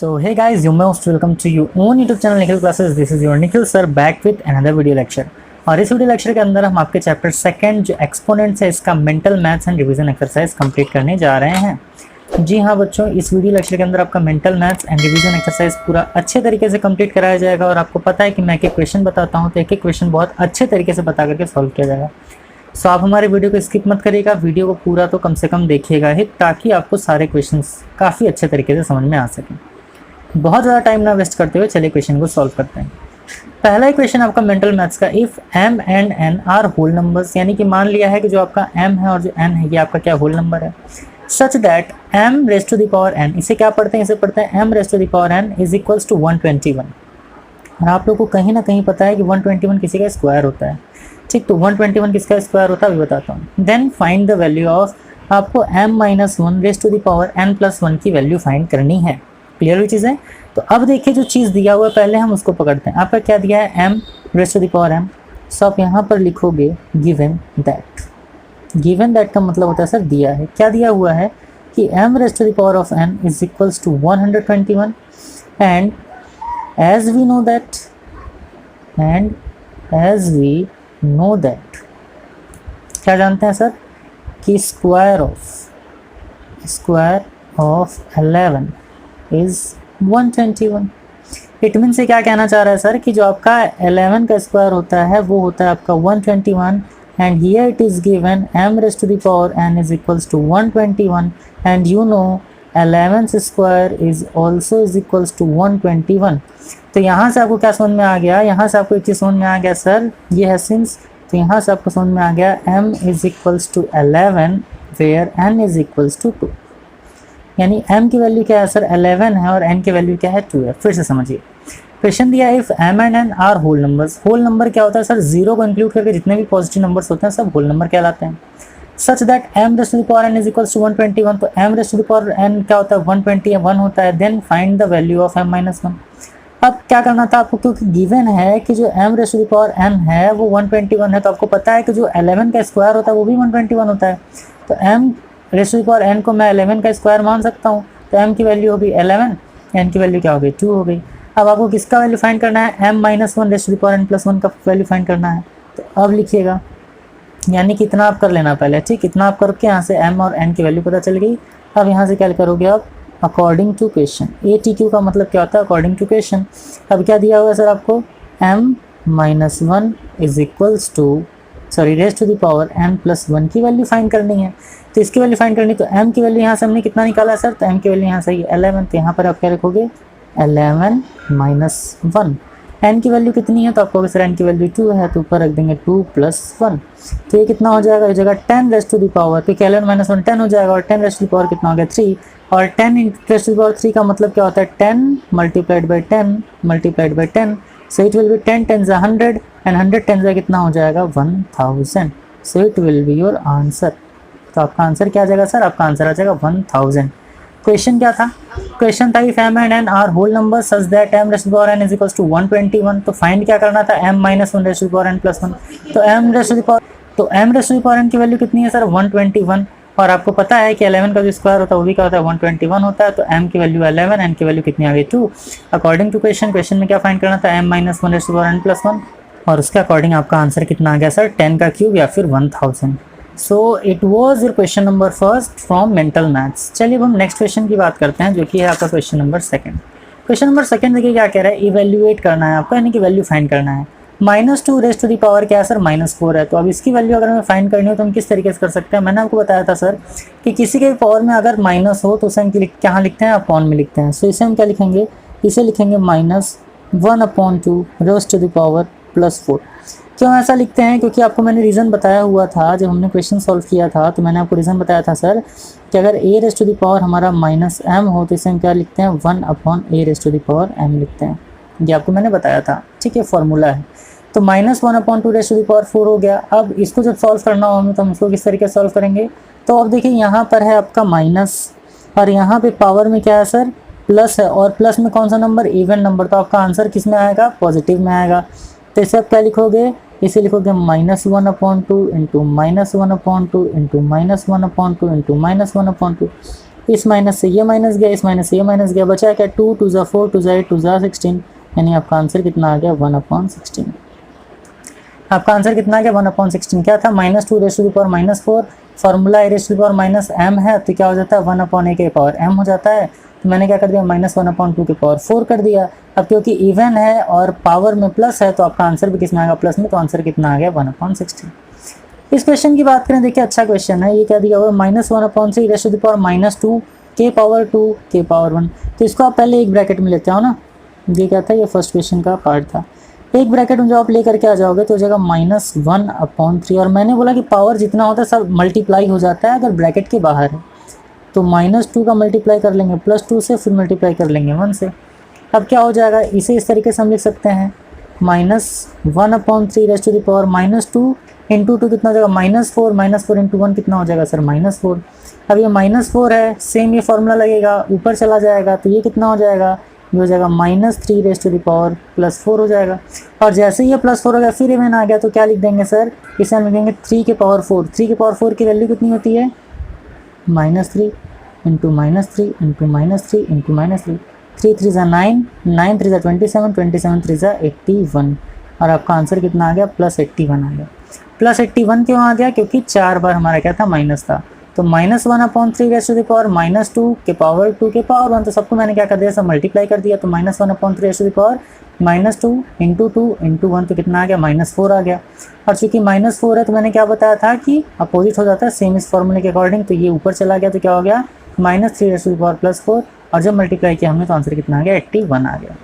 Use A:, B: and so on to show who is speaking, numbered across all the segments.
A: So hey guys, you most welcome to your own YouTube channel Nikhil Classes. This is your Nikhil sir back with another video lecture. और इस video lecture के अंदर हम आपके chapter second जो exponents है इसका mental maths and revision exercise complete करने जा रहे हैं। जी हाँ बच्चों, इस वीडियो लेक्चर के अंदर आपका mental maths and revision exercise पूरा अच्छे तरीके से कंप्लीट कराया जाएगा। और आपको पता है कि मैं एक एक क्वेश्चन बताता हूँ तो एक एक क्वेश्चन बहुत अच्छे तरीके से बता करके सॉल्व किया जाएगा। सो आप हमारे वीडियो को स्किप मत करिएगा, वीडियो को पूरा तो कम से कम देखिएगा ही, ताकि आपको सारे क्वेश्चंस काफ़ी अच्छे तरीके से समझ में आ सकें। बहुत ज़्यादा टाइम ना वेस्ट करते हुए चलिए क्वेश्चन को सॉल्व करते हैं। पहला ही क्वेश्चन आपका मेंटल मैथ्स का, if m and n are whole numbers, यानी कि मान लिया है कि जो आपका m है और जो n है ये आपका क्या होल नंबर है, such that m raise to the power n, इसे क्या पढ़ते हैं, इसे पढ़ते हैं m raise to the power n is equals to 121। और आप लोग को कहीं ना कहीं पता है कि 121 किसी का स्क्वायर होता है, ठीक। तो 121 किसका स्क्वायर होता है अभी बताता हूँ। Then find the value of, आपको m minus 1 raise to the power n plus 1 की वैल्यू फाइंड करनी है। क्लियर हुई चीज़ है। तो अब देखिए जो चीज़ दिया हुआ है पहले हम उसको पकड़ते हैं। आपका क्या दिया है, m raise to the power m। So आप यहाँ पर लिखोगे गिवन दैट। गिवन दैट का मतलब होता है सर दिया है। क्या दिया हुआ है कि m raise to the power of n is equals to 121 and as we know that क्या जानते हैं सर कि square of 11 is 121। It mean से क्या कहना चाह रहा है सर कि जो आपका 11 का स्क्वायर होता है वो होता है आपका 121 and here it is given m raise to the power n is equals to 121 and you know 11 square is also is equals to 121। तो यहाँ से आपको क्या समझ में आ गया, यहाँ से आपको एक चीज़ समझ में आ गया सर, ये है सिंस। तो यहाँ से आपको समझ में आ गया m is equals to 11 where n is equals to 2। यानी m की वैल्यू क्या है सर 11 है और n की वैल्यू क्या है 2 है। फिर से समझिए, क्वेश्चन दिया if m and n are whole numbers. Whole number क्या होता है सर, जीरो को इंक्लूड करके जितने भी पॉजिटिव नंबर्स होते हैं सब होल नंबर कहलाते हैं। Such that m raise to the power n is equals to 121। तो m raise to the power n क्या होता है 121 होता है। Then find the value of m minus 1। अब क्या करना था आपको, क्योंकि गिवन है कि जो m raise to the power n है वो 121 है, तो आपको पता है कि जो 11 का स्क्वायर होता है वो भी 121 होता है। तो m raise to the power n को मैं 11 का स्क्वायर मान सकता हूँ। तो m की वैल्यू होगी 11, n की वैल्यू क्या हो गई 2 हो गई। अब आपको किसका वैल्यू फाइंड करना है, m minus 1 raise to the power n plus 1 का वैल्यू फाइंड करना है। तो अब लिखिएगा, यानी कितना आप कर लेना पहले, ठीक। कितना आप करके यहाँ से m और n की वैल्यू पता चल गई। अब यहाँ से क्या करोगे आप, अकॉर्डिंग टू क्वेश्चन। ATQ का मतलब क्या होता है, अकॉर्डिंग टू क्वेश्चन। अब क्या दिया हुआ है सर आपको, m minus 1 is equals to raise to the power n plus 1 की वैल्यू फाइंड करनी है। तो इसकी वैल्यू फाइंड करनी, तो m की वैल्यू यहाँ से हमने कितना निकाला है सर, तो m की वैल्यू यहाँ से 11। तो यहाँ पर आप क्या रखोगे 11 माइनस 1। n की वैल्यू कितनी है, तो आपको सर n की वैल्यू 2 है, तो ऊपर रख देंगे 2 प्लस 1। तो ये कितना हो जाएगा, इस जगह 10 रेज टू द पावर, तो 11 माइनस 1 10 हो जाएगा, और 10 रेज टू द पावर कितना हो गया 3। और 10 रेज टू द पावर 3 का मतलब क्या होता है 10 multiplied by 10। So it will B 10 10 100 and 100 10 कितना हो जाएगा 1000। सो it will be your answer. तो आपका आंसर क्या आ जाएगा सर, आपका आंसर आ जाएगा 1000। क्वेश्चन क्या था, क्वेश्चन था if m and n are whole number such that m raise to the power n is equals to 121। तो फाइंड क्या करना था, m minus 1 raise to the power n plus 1। तो m raise to the power n की value कितनी है sir 121। और आपको पता है कि 11 का जो स्क्वायर होता है वो भी क्या होता है 121 होता है। तो m की वैल्यू 11, n की वैल्यू कितनी आ गई 2। अकॉर्डिंग टू क्वेश्चन में क्या फाइंड करना था, m minus 1 raise to the power n plus 1, और उसके अकॉर्डिंग आपका आंसर कितना आ गया सर 10 का क्यूब या फिर 1000। So it was your question number first from mental maths. चलिए अब हम नेक्स्ट क्वेश्चन की बात करते हैं, जो कि है आपका question number second. Question number second देखिए क्या कह रहा है, इवेल्युएट करना है आपको, यानी कि वैल्यू फाइंड करना है। -2 रेज टू द पावर क्या है सर -4 है। तो अब इसकी वैल्यू अगर हमें फाइंड करनी हो तो हम किस तरीके से कर सकते हैं। मैंने आपको बताया था सर कि किसी के पावर में अगर माइनस हो तो उसे हम क्या लिखते हैं, अपॉन में लिखते हैं। सो इसे हम क्या लिखेंगे, इसे लिखेंगे -1/2 रेज टू द पावर +4। क्यों ऐसा लिखते हैं, क्योंकि आपको मैंने रीज़न बताया हुआ था जब हमने क्वेश्चन सॉल्व किया था। तो मैंने आपको रीज़न बताया था सर कि अगर a raise to the power हमारा -m हो तो इसे हम क्या लिखते हैं 1/a raise to the power m लिखते हैं। ये आपको मैंने बताया था, ठीक है, फॉर्मूला है। तो -1/2 रेज टू द पावर 4 हो गया। अब इसको जब सॉल्व करना हो हमें तो हम इसको किस तरीके से सॉल्व करेंगे। तो अब देखिए यहाँ पर है आपका माइनस, और यहाँ पे पावर में क्या है सर प्लस है, और प्लस में कौन सा नंबर, इवन नंबर। तो आपका आंसर किस में आएगा, पॉजिटिव में आएगा। तो इसे आप क्या लिखोगे, इसे लिखोगे -1/2 इंटू -1/2 इंटू -1/2 इंटू -1/2। इस माइनस से ये माइनस गया, इस माइनस से ये माइनस गया, बचा क्या 2 2 ज़ा 4 2 ज़ा 8 2 ज़ा 16, यानी आपका आंसर कितना आ गया 1/16। आपका आंसर कितना आ गया 1/16। क्या था -2 raise to the power -4, formula a raise to the power -m है, तो क्या हो जाता है 1/a के पावर m हो जाता है। तो मैंने क्या कर दिया -1/2 के पावर 4 कर दिया। अब क्योंकि इवन है और पावर में प्लस है तो आपका आंसर भी किसमें आएगा प्लस में, तो आंसर कितना आ गया 1/16। इस क्वेश्चन की बात करें, देखिए अच्छा क्वेश्चन है। ये क्या दिया हुआ -1/3 रेज़ टू द पावर -2 के पावर 2 के पावर 1। तो इसको आप पहले एक ब्रैकेट में लेते हो ना, ये क्या था, ये फर्स्ट क्वेश्चन का पार्ट था। एक ब्रैकेट में जो आप लेकर के आ जाओगे तो हो जाएगा -1/3, और मैंने बोला कि पावर जितना होता है सब मल्टीप्लाई हो जाता है अगर ब्रैकेट के बाहर है। तो -2 का मल्टीप्लाई कर लेंगे +2 से, फिर मल्टीप्लाई कर लेंगे 1 से। अब क्या हो जाएगा, इसे इस तरीके से हम लिख सकते हैं -1/3 raise to the power -2 into 2 कितना हो जाएगा -4 इंटू 1 कितना हो जाएगा सर -4। अब ये -4 है, सेम ये फॉर्मूला लगेगा, ऊपर चला जाएगा तो ये कितना हो जाएगा, ये हो जाएगा -3 रेज़ टू द पावर +4 हो जाएगा। और जैसे ही ये +4 हो गया फिर इवन आ गया तो क्या लिख देंगे सर, इसे हम लिखेंगे 3 के पावर 4। 3 के पावर 4 की वैल्यू कितनी होती है -3 इंटू -3 इंटू -3 इंटू -3, 3 3 ज़ा 9, 9 3 ज़ा 27, 27 3 ज़ा 81, और आपका आंसर कितना आ गया +81 आ गया। +81 क्यों आ गया, क्योंकि 4 बार हमारा क्या था माइनस था। तो -1/3 रेज़ टू द पावर -2 के पावर 2 के पावर 1, तो सबको मैंने क्या कर दिया, सब मल्टीप्लाई कर दिया। तो -1/3 raise to the power -2 into 2 into 1 तो कितना आ गया -4 आ गया। और चूंकि -4 है तो मैंने क्या बताया था कि अपोजिट हो जाता है सेम इस फॉर्मूले के अकॉर्डिंग, तो ये ऊपर चला गया तो क्या हो गया -3 रेज़ टू द पावर +4, और जब मल्टीप्लाई किया हमने तो आंसर कितना आ गया 81 आ गया।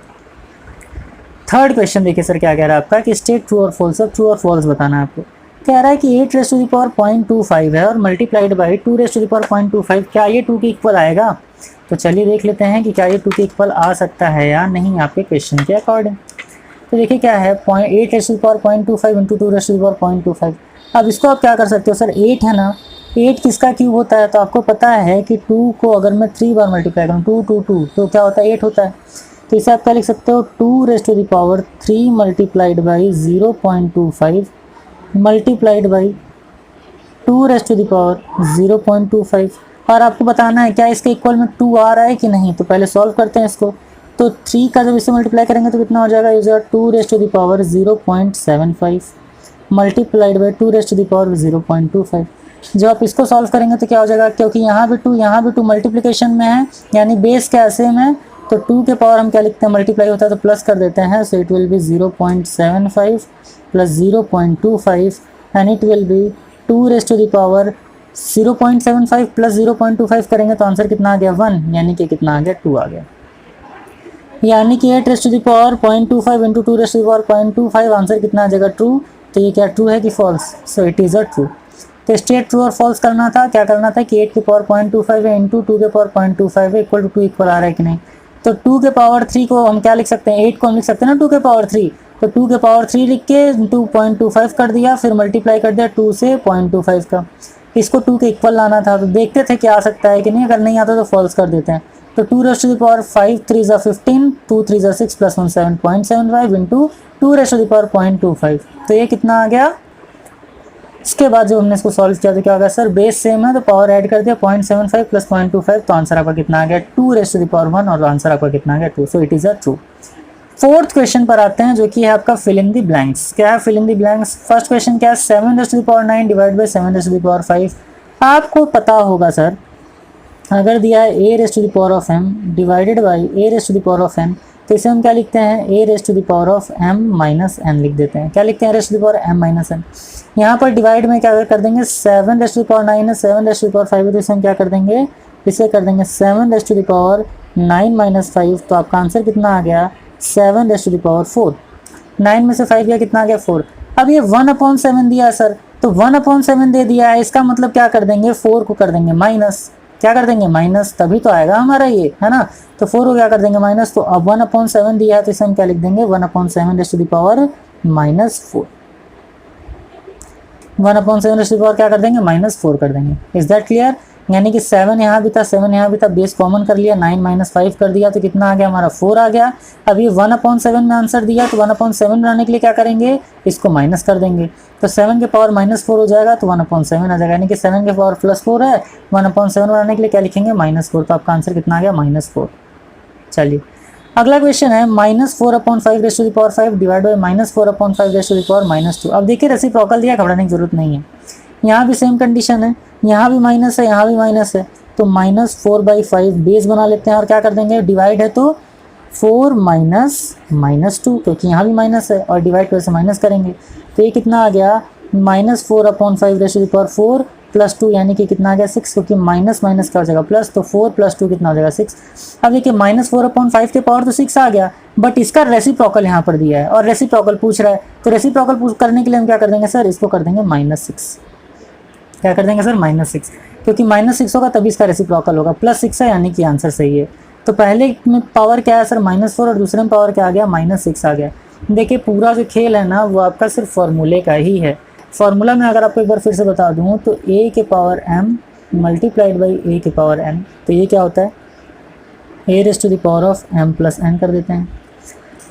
A: थर्ड क्वेश्चन देखिए सर क्या कह रहा है आपका कि स्टेट ट्रू और फॉल्स। अब ट्रू और फॉल्स बताना है आपको। कह रहा है कि 8 रेज़ टू द पावर 0.25 है और multiplied by 2 raise to the power 0.25, क्या ये 2 के इक्वल आएगा। तो चलिए देख लेते हैं कि क्या ये 2 के इक्वल आ सकता है या नहीं आपके क्वेश्चन के अकॉर्डिंग। तो देखिए क्या है 8 raise to the power 0.25 into 2 raise to the power 0.25। अब इसको आप क्या कर सकते हो सर, 8 है ना, 8 किसका क्यूब होता है, तो आपको पता है कि 2 को अगर मैं 3 बार मल्टीप्लाई करूँ 2 2 2 तो क्या होता है 8 होता है। तो इसे आप क्या लिख सकते हो 2 raise to the power 3 multiplied by 0.25 multiplied by 2 raise to the power 0.25, और आपको बताना है क्या इसके इक्वल में 2 आ रहा है कि नहीं। तो पहले सॉल्व करते हैं इसको। तो 3 का जब इससे मल्टीप्लाई करेंगे तो कितना हो जाएगा, ये हो जाएगा 2 raise to the power 0.75 multiplied by 2 raise to the power 0.25। जब आप इसको सॉल्व करेंगे तो क्या हो जाएगा, क्योंकि यहाँ भी 2 यहाँ भी 2 मल्टीप्लिकेशन में है, यानी बेस क्या सेम है, तो 2 के पावर हम क्या लिखते हैं, मल्टीप्लाई होता है तो प्लस कर देते हैं। So it will be 0.75 plus 0.25 and it will be 2 raise to the power 0.75 plus 0.25 करेंगे तो आंसर कितना आ गया 1, यानी कि कितना आ गया 2 आ गया। यानी कि 8 raise to the power 0.25 into 2 raise to the power 0.25, answer कितना आ जाएगा ट्रू। तो ये क्या ट्रू है कि false, so it is a true. तो स्टेट ट्रू और फॉल्स करना था, क्या करना था कि 8 के पावर 0.25 है इंटू 2 के पावर 0.25 है इक्वल टू 2 इक्वल आ रहा है कि नहीं। तो 2 के पावर 3 को हम क्या लिख सकते हैं, 8 को हम लिख सकते हैं ना 2 के पावर 3, तो 2 के पावर 3 लिख के 2.25 कर दिया, फिर मल्टीप्लाई कर दिया 2 से 0.25 का। इसको 2 के इक्वल लाना था, तो देखते थे क्या आ सकता है कि नहीं, अगर नहीं आता तो फॉल्स कर देते हैं। तो 2 रेज़ टू द पावर 5 3 ज़ा 15 2 3 ज़ा 6 plus 1 7.75 into 2 raise to the power 0.25, तो ये कितना आ गया। इसके बाद जो हमने इसको सॉल्व किया तो क्या होगा सर, बेस सेम है तो पावर ऐड कर दिया 0.75 प्लस 0.25, तो आंसर आपका कितना आ गया 2 रेज़ टू द पावर 1, और आंसर आपका कितना आ गया 2, सो it is a true. Fourth question पर आते हैं जो कि है आपका फिल इन द ब्लैंक्स। क्या है fill in the blanks. First question क्या है 7 raise to the power 9 divide by 7 raise to the power 5। आपको पता होगा सर, अगर दिया है a raise to the power of m divided by a raise to the power of n, तो इसे हम क्या लिखते हैं a raise to the power of m minus n लिख देते हैं। क्या लिखते हैं rays to the power m minus n। यहाँ पर डिवाइड में क्या कर देंगे 7 रेज़ टू द पावर 9 है, 7 रेज़ टू द पावर 5 है, तो इसे हम क्या कर देंगे, इसे कर देंगे 7 raise to the power 9 minus 5, तो आपका आंसर कितना आ गया 7 रेज़ टू द पावर 4। 9 में से 5 गया कितना आ गया 4। अब ये 1/7 दिया सर, तो 1/7 दे दिया है, इसका मतलब क्या कर देंगे 4 को कर देंगे माइनस, क्या कर देंगे माइनस, तभी तो आएगा हमारा ये, है ना। तो 4 को क्या कर देंगे माइनस, तो अब 1/7 दिया है तो इसे हम क्या लिख देंगे 1/7 raise to the power -4। 1/7 raise to the power क्या कर देंगे -4 कर देंगे। Is that clear. यानी कि 7 यहाँ भी था, 7 यहाँ भी था, बेस कॉमन कर लिया, 9 माइनस 5 कर दिया तो कितना आ गया हमारा 4 आ गया। अब ये 1/7 में आंसर दिया तो 1/7 बनाने के लिए क्या करेंगे, इसको माइनस कर देंगे, तो 7 के पावर -4 हो जाएगा तो 1/7 आ जाएगा, यानी कि 7 के पावर +4 है, 1/7 बनाने के लिए क्या लिखेंगे -4, तो आपका आंसर कितना आ गया -4। चलिए अगला क्वेश्चन है -4/5 डिवाइड बाई -4/5 अब देखिए रेसिप्रोकल दिया, घबराने की जरूरत नहीं है, यहाँ भी सेम कंडीशन है, यहाँ भी माइनस है, यहाँ भी माइनस है, तो -4/5 बेस बना लेते हैं और क्या कर देंगे, डिवाइड है तो 4 -2, क्योंकि यहाँ भी माइनस है और डिवाइड वैसे माइनस करेंगे, तो ये कितना आ गया -4/5 +2, यानी कि कितना आ गया 6, क्योंकि माइनस माइनस क्या हो जाएगा प्लस, तो 4 + 2 कितना हो जाएगा 6। अब देखिए -4/5 के पावर तो 6 आ गया, बट इसका रेसिप्रोकल यहाँ पर दिया है और रेसिप्रोकल पूछ रहा है, तो रेसिप्रोकल करने के लिए हम क्या कर देंगे सर, इसको कर देंगे -6। क्या कर देंगे सर, -6, क्योंकि -6 होगा तभी इसका रेसिप्रोकल होगा, +6 है यानी कि आंसर सही है। तो पहले में पावर क्या है सर -4 और दूसरे में पावर क्या आ गया -6 आ गया। देखिए पूरा जो खेल है ना वो आपका सिर्फ फॉर्मूले का ही है। फार्मूला में अगर आपको एक बार फिर से बता दूँ तो a के power m multiplied by a के पावर n, तो ये क्या होता है a⁻m + n कर देते हैं।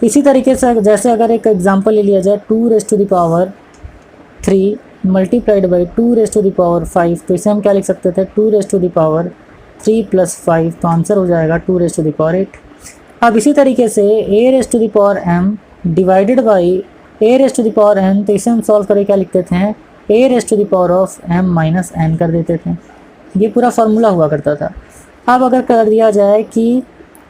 A: इसी तरीके से जैसे अगर एक एग्जांपल ले लिया जाए 2⁻³ मल्टीप्लाइड बाई 2⁻5, तो इसे हम क्या लिख सकते थे 2⁻3 + 5, तो आंसर हो जाएगा 2⁸। अब इसी तरीके से a⁻m डिवाइडेड बाई a⁻n, तो इसे हम सॉल्व करके क्या लिखते थे a⁻m - n कर देते थे। ये पूरा फार्मूला हुआ करता था। अब अगर कर दिया जाए कि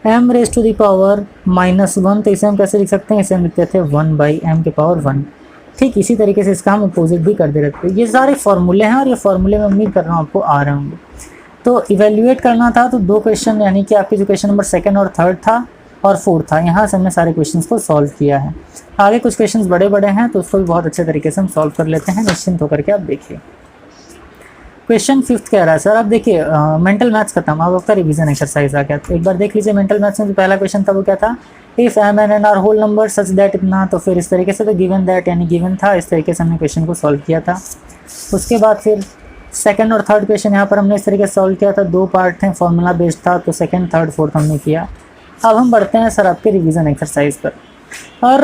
A: m⁻⁻1, तो इसे हम कैसे लिख सकते हैं, इसे हम लिखते थे 1/m⁻1। ठीक इसी तरीके से इसका हम अपोजिट भी कर दे रखते हैं। ये सारे फार्मूले हैं और ये फार्मूले में उम्मीद कर रहा हूँ आपको आ रहे होंगे। तो इवेल्युएट करना था तो 2 क्वेश्चन, यानी कि आपके जो क्वेश्चन नंबर 2 और 3 था और 4 था, यहाँ से हमने सारे क्वेश्चंस को सॉल्व किया है। आगे कुछ क्वेश्चंस बड़े बड़े हैं तो उसको भी बहुत अच्छे तरीके से हम सॉल्व कर लेते हैं, निश्चिंत होकर के आप देखिए। क्वेश्चन 5 कह रहा है सर, अब देखिए मेंटल मैथ्स खत्म, अब आपका रिवीजन एक्सरसाइज आ गया। तो एक बार देख लीजिए मेंटल मैथ्स में जो पहला क्वेश्चन था वो क्या था, if m n n are whole number such that इतना, तो फिर इस तरीके से तो गिवन दैट यानी गिवन था, इस तरीके से हमने क्वेश्चन को सॉल्व किया था। उसके बाद फिर 2nd और 3rd क्वेश्चन यहाँ पर हमने इस तरीके से सॉल्व किया था, 2 पार्ट थे, फॉर्मूला बेस्ड था, तो 2nd, 3rd, 4th हमने किया। अब हम बढ़ते हैं सर आपके रिवीजन एक्सरसाइज पर, और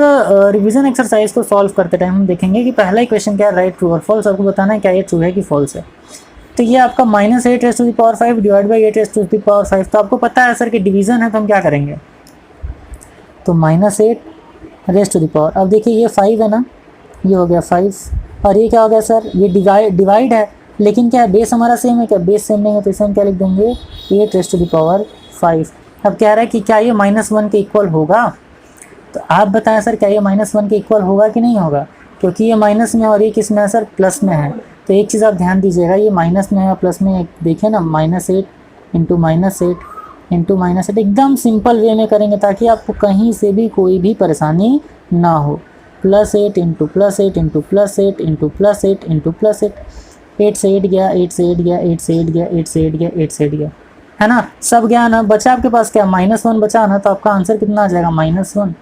A: रिवीजन एक्सरसाइज को सॉल्व करते टाइम हम देखेंगे कि पहला ही क्वेश्चन क्या है, राइट ट्रू और फॉल्स, आपको बताना है क्या ये ट्रू है कि फॉल्स है। तो ये आपका -8⁻5 डिवाइड बाई 8⁻5, तो आपको पता है सर कि डिवीज़न है, तो हम क्या करेंगे, तो -8⁻, अब देखिए ये 5 है ना, ये हो गया 5, और ये क्या हो गया सर, ये डिवाइड है, लेकिन क्या है बेस हमारा सेम है, क्या बेस सेम नहीं है, तो इसे हम क्या लिख देंगे 8⁻5। अब कह रहा है कि क्या ये -1 के इक्वल होगा, तो आप बताएं सर क्या ये -1 के इक्वल होगा कि नहीं होगा, क्योंकि ये माइनस में और ये किस में है सर, प्लस में है। तो एक चीज़ आप ध्यान दीजिएगा, ये माइनस में है प्लस में, देखिए ना -8 इंटू -8 इंटू -8, एकदम सिंपल वे में करेंगे ताकि आपको कहीं से भी कोई भी परेशानी ना हो। +8 इंटू +8 इंटू +8 इंटू +8 इंटू +8, 8 से 8 गया, 8 से 8 गया, 8 से 8 गया, 8 से 8 गया, 8 से 8 गया, है ना, सब गया ना, बचा आपके पास क्या -1 बचा ना, तो आपका आंसर कितना आ जाएगा -1।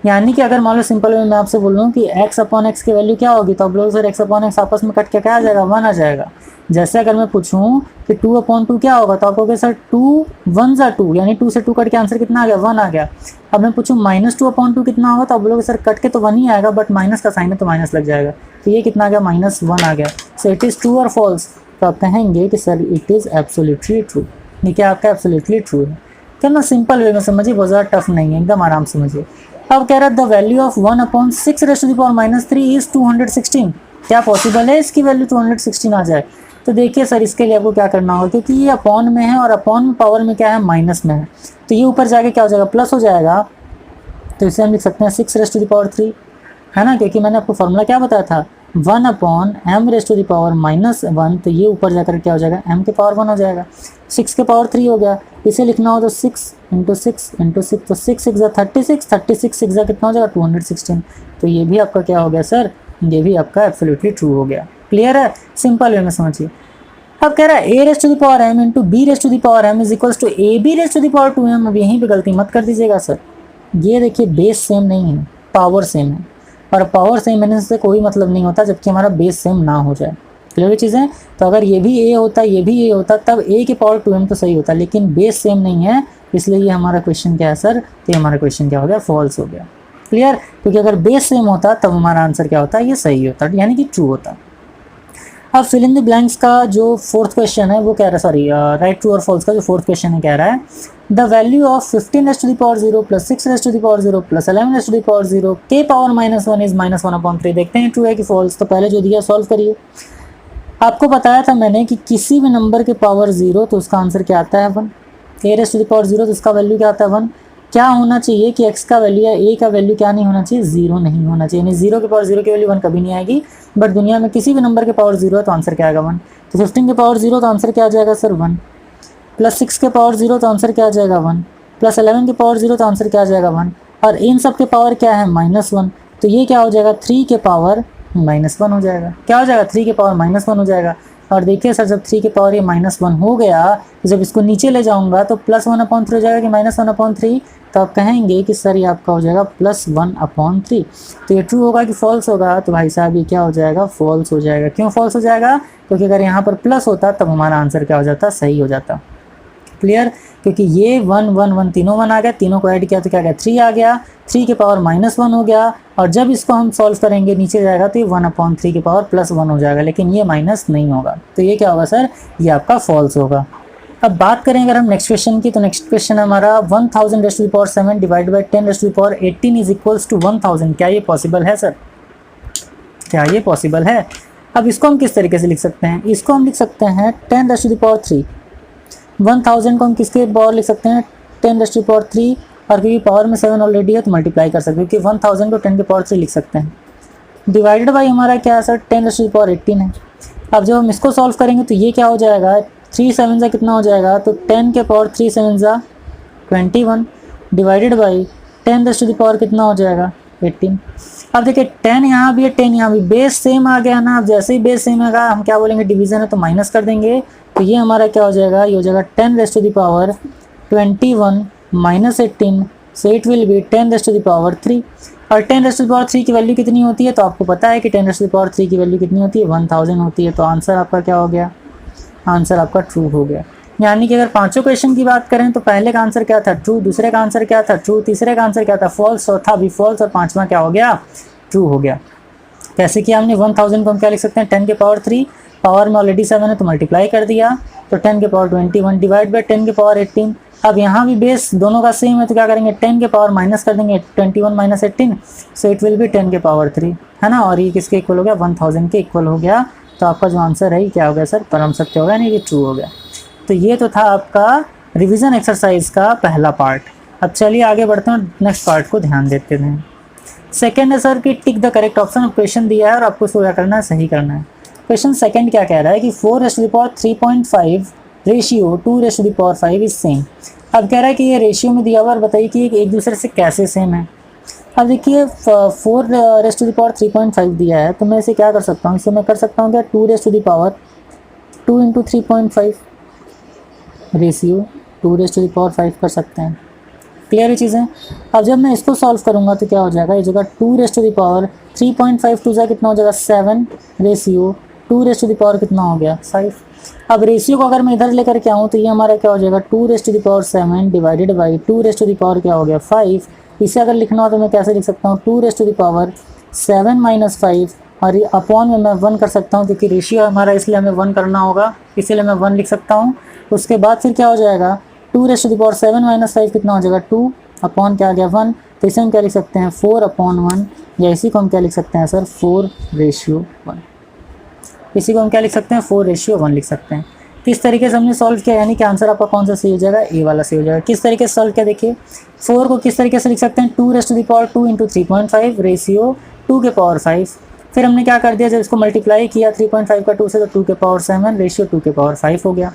A: यानी कि अगर मान लो सिंपल वे में आपसे बोल रहा हूँ कि x/x की वैल्यू क्या होगी, तो आप लोग सर x/x आपस में कट के क्या आ जाएगा, 1 आ जाएगा। जैसे अगर मैं पूछूं कि 2/2 क्या होगा, तो आप कहोगे सर 2 1 ज़ा 2, यानी 2 से 2 कट के आंसर कितना आ गया, 1 आ गया। अब मैं पूछूं -2/2 कितना होगा, तो आप लोग सर कट के तो 1 ही आएगा, बट माइनस का साइन है तो माइनस लग जाएगा, तो ये कितना आ गया -1 आ गया। सो इट इज़ ट्रू और फॉल्स, तो आप कहेंगे कि sir it is absolutely true. ये क्या आपका एब्सोल्युटली ट्रू है, क्या ना, सिंपल वे में समझिए, बहुत ज़्यादा टफ नहीं है, एकदम आराम समझिए। अब कह रहा है द वैल्यू ऑफ 1/6⁻³ इज़ 216, क्या पॉसिबल है इसकी वैल्यू 216 आ जाए। तो देखिए सर इसके लिए आपको क्या करना होगा, क्योंकि ये अपॉन में है और अपॉन में पावर में क्या है, माइनस में है, तो ये ऊपर जाके क्या हो जाएगा, प्लस हो जाएगा। तो इसे हम लिख सकते हैं 6⁻3, है ना, क्योंकि मैंने आपको फॉर्मूला क्या बताया था 1/m⁻1, तो ये ऊपर जाकर क्या हो जाएगा, m के पावर 1 हो जाएगा, 6 के पावर 3 हो गया। इसे लिखना हो तो 6 इंटू 6 इंटू 6, तो 6 6 36, 36 6 कितना हो जाएगा 216। तो ये भी आपका क्या हो गया सर, ये भी आपका एब्सोल्युटली ट्रू हो गया। क्लियर है, सिंपल वे में समझिए। अब कह रहा है a⁻m into b⁻m is equals to ab⁻2m। अब यहीं पे गलती मत कर दीजिएगा सर, ये देखिए बेस सेम नहीं है, पावर सेम है, और पावर सेम होने से कोई मतलब नहीं होता जबकि हमारा बेस सेम ना हो जाए। क्लियर चीज़ें। तो अगर ये भी ए होता, ये भी ए होता, तब ए के पावर 2m तो सही होता, लेकिन बेस सेम नहीं है, इसलिए ये हमारा क्वेश्चन क्या है सर, तो ये हमारा क्वेश्चन क्या हो गया, फॉल्स हो गया। क्लियर, क्योंकि अगर बेस सेम होता तब हमारा आंसर क्या होता, ये सही होता, यानी कि ट्रू होता। अब फिल इन द ब्लैंक्स का जो फोर्थ क्वेश्चन है वो कह रहा है, सॉरी राइट ट्रू और फॉल्स का जो फोर्थ क्वेश्चन है कह रहा है the value of 15 plus 6 plus 11 के पावर -1 इज -1/3। देखते हैं ट्रू है कि फॉल्स। तो पहले जो दिया सॉल्व करिए। आपको बताया था मैंने कि किसी भी नंबर के पावर 0 तो उसका आंसर क्या आता है 1, a⁻0 तो उसका वैल्यू क्या आता है 1। क्या होना चाहिए कि x का वैल्यू या a का वैल्यू क्या नहीं होना चाहिए, 0 नहीं होना चाहिए, यानी 0 के पावर 0 की वैल्यू 1 कभी नहीं आएगी। बट दुनिया में किसी भी नंबर के पावर 0 है तो आंसर क्या आएगा 1। तो 15 के पावर 0 तो आंसर क्या आ जाएगा सर 1, प्लस 6 के पावर 0 तो आंसर क्या आ जाएगा 1, प्लस 11 के पावर 0 तो आंसर क्या आ जाएगा 1, और इन सब के पावर क्या है -1। तो ये क्या हो जाएगा 3 के पावर -1 हो जाएगा। क्या हो जाएगा 3 के पावर -1 हो जाएगा। और देखिए सर जब 3 के पावर ये -1 हो गया तो जब इसको नीचे ले जाऊंगा तो +1/3 हो जाएगा कि -1/3। तो आप कहेंगे कि सर ये आपका हो जाएगा +1/3। तो ये ट्रू होगा कि फॉल्स होगा, तो भाई साहब ये क्या हो जाएगा, फॉल्स हो जाएगा। क्यों फॉल्स हो जाएगा, क्योंकि अगर यहाँ पर प्लस होता तब हमारा आंसर क्या हो जाता, सही हो जाता। क्लियर, क्योंकि ये 1 1 1 तीनों 1 आ गया, तीनों को ऐड किया तो क्या गया 3 आ गया, 3 के पावर -1 हो गया, और जब इसको हम सॉल्व करेंगे नीचे जाएगा तो ये 1/3 के पावर +1 हो जाएगा, लेकिन ये माइनस नहीं होगा। तो ये क्या होगा सर, ये आपका फॉल्स होगा। अब बात करें अगर हम नेक्स्ट क्वेश्चन की, तो नेक्स्ट क्वेश्चन है हमारा 1000⁻7 divide by 10⁻18 is equals to 1000। क्या ये पॉसिबल है सर, क्या ये पॉसिबल है। अब इसको हम किस तरीके से लिख सकते हैं, इसको हम लिख सकते हैं 10⁻3। 1000 को हम किसके पावर लिख सकते हैं 10⁻3, और क्योंकि पावर में 7 ऑलरेडी है तो मल्टीप्लाई कर सकते हैं, क्योंकि 1000 को 10 के पावर 3 लिख सकते हैं। डिवाइडेड बाई हमारा क्या है सर 10⁻18 है। अब जब हम इसको सॉल्व करेंगे तो ये क्या हो जाएगा 3 7 से कितना हो जाएगा, तो 10 के पावर 3 7 जा 21 डिवाइडेड बाई 10 कितना हो जाएगा 18। अब देखिए 10 यहाँ भी है 10 यहाँ भी, बेस सेम आ गया ना। अब जैसे ही बेस सेम आएगा हम क्या बोलेंगे, डिवीजन है तो माइनस कर देंगे। तो ये हमारा क्या हो जाएगा, ये हो जाएगा 10⁻21 - 18, सो इट विल बी 10⁻3। और 10⁻3 की वैल्यू कितनी होती है, तो आपको पता है कि 10⁻3 की वैल्यू कितनी होती है 1000 होती है। तो आंसर आपका क्या हो गया, आंसर आपका ट्रू हो गया। यानी कि अगर पांचों क्वेश्चन की बात करें तो पहले का आंसर क्या था ट्रू, दूसरे का आंसर क्या था ट्रू, तीसरे का आंसर क्या था फॉल्स, चौथा भी फॉल्स, और पांचवा क्या हो गया ट्रू हो गया। कैसे किया हमने, 1000 को हम क्या लिख सकते हैं 10 के पावर 3, पावर में ऑलरेडी 7 है तो मल्टीप्लाई कर दिया, तो 10 के पावर 21 डिवाइड बाई 10 के पावर 18। अब यहाँ भी बेस दोनों का सेम है तो क्या करेंगे 10 के पावर माइनस कर देंगे 21 - 18, सो इट विल बी 10 के पावर 3, है ना। और ये किसके इक्वल हो गया 1000 के इक्वल हो गया। तो आपका जो आंसर है ये क्या हो गया सर, परम सत्य हो गया, नहीं ये ट्रू हो गया। तो ये तो था आपका रिवीजन एक्सरसाइज का पहला पार्ट। अब चलिए आगे बढ़ते हैं, नेक्स्ट पार्ट को ध्यान देते हैं। सेकंड है सर कि tick the correct option. Question दिया है और आपको इसको क्या करना है, सही करना है। क्वेश्चन सेकंड क्या कह रहा है कि 4⁻3.5 रेशियो 2⁻5 इज सेम। अब कह रहा है कि ये रेशियो में दिया हुआ और बताइए कि एक दूसरे से कैसे सेम है। अब देखिए 4⁻3.5 दिया है तो मैं इसे क्या कर सकता हूँ, इसे मैं कर सकता हूँ क्या 2⁻2 × 3.5 रेशियो 2⁻5 कर सकते हैं। क्लियर ये चीज़ें। अब जब मैं इसको सॉल्व करूँगा तो क्या हो जाएगा, ये जगह 2⁻3.5 टू कितना हो जाएगा 7 रेशियो 2⁻ कितना हो गया 5। अब रेशियो को अगर मैं इधर लेकर के आऊँ तो ये हमारा क्या हो जाएगा 2⁻7 डिवाइडेड बाई 2⁻ क्या हो गया 5। इसे अगर लिखना हो तो मैं कैसे लिख सकता हूँ 2⁻7 - 5, और ये अपॉन में मैं 1 कर सकता हूँ क्योंकि रेशियो हमारा इसलिए हमें 1 करना होगा, इसीलिए मैं 1 लिख सकता हूँ। उसके बाद फिर क्या हो जाएगा 2⁻7 - 5 कितना हो जाएगा 2 अपॉन क्या आ गया 1। तो इसे हम क्या लिख सकते हैं 4/1, या इसी को हम क्या लिख सकते हैं सर 4:1। इसी को हम क्या लिख सकते हैं 4:1 लिख सकते हैं। किस तरीके से हमने सॉल्व किया, यानी कि आंसर आपका कौन सा सही हो जाएगा, ए वाला सही हो जाएगा। किस तरीके से सॉल्व किया देखिए, 4 को किस तरीके से लिख सकते हैं 2⁻2 × 3.5 रेशियो 2 के पावर 5। फिर हमने क्या कर दिया, जब इसको मल्टीप्लाई किया 3.5 का 2 से तो 2 के पावर 7 रेशियो 2 के पावर 5 हो गया।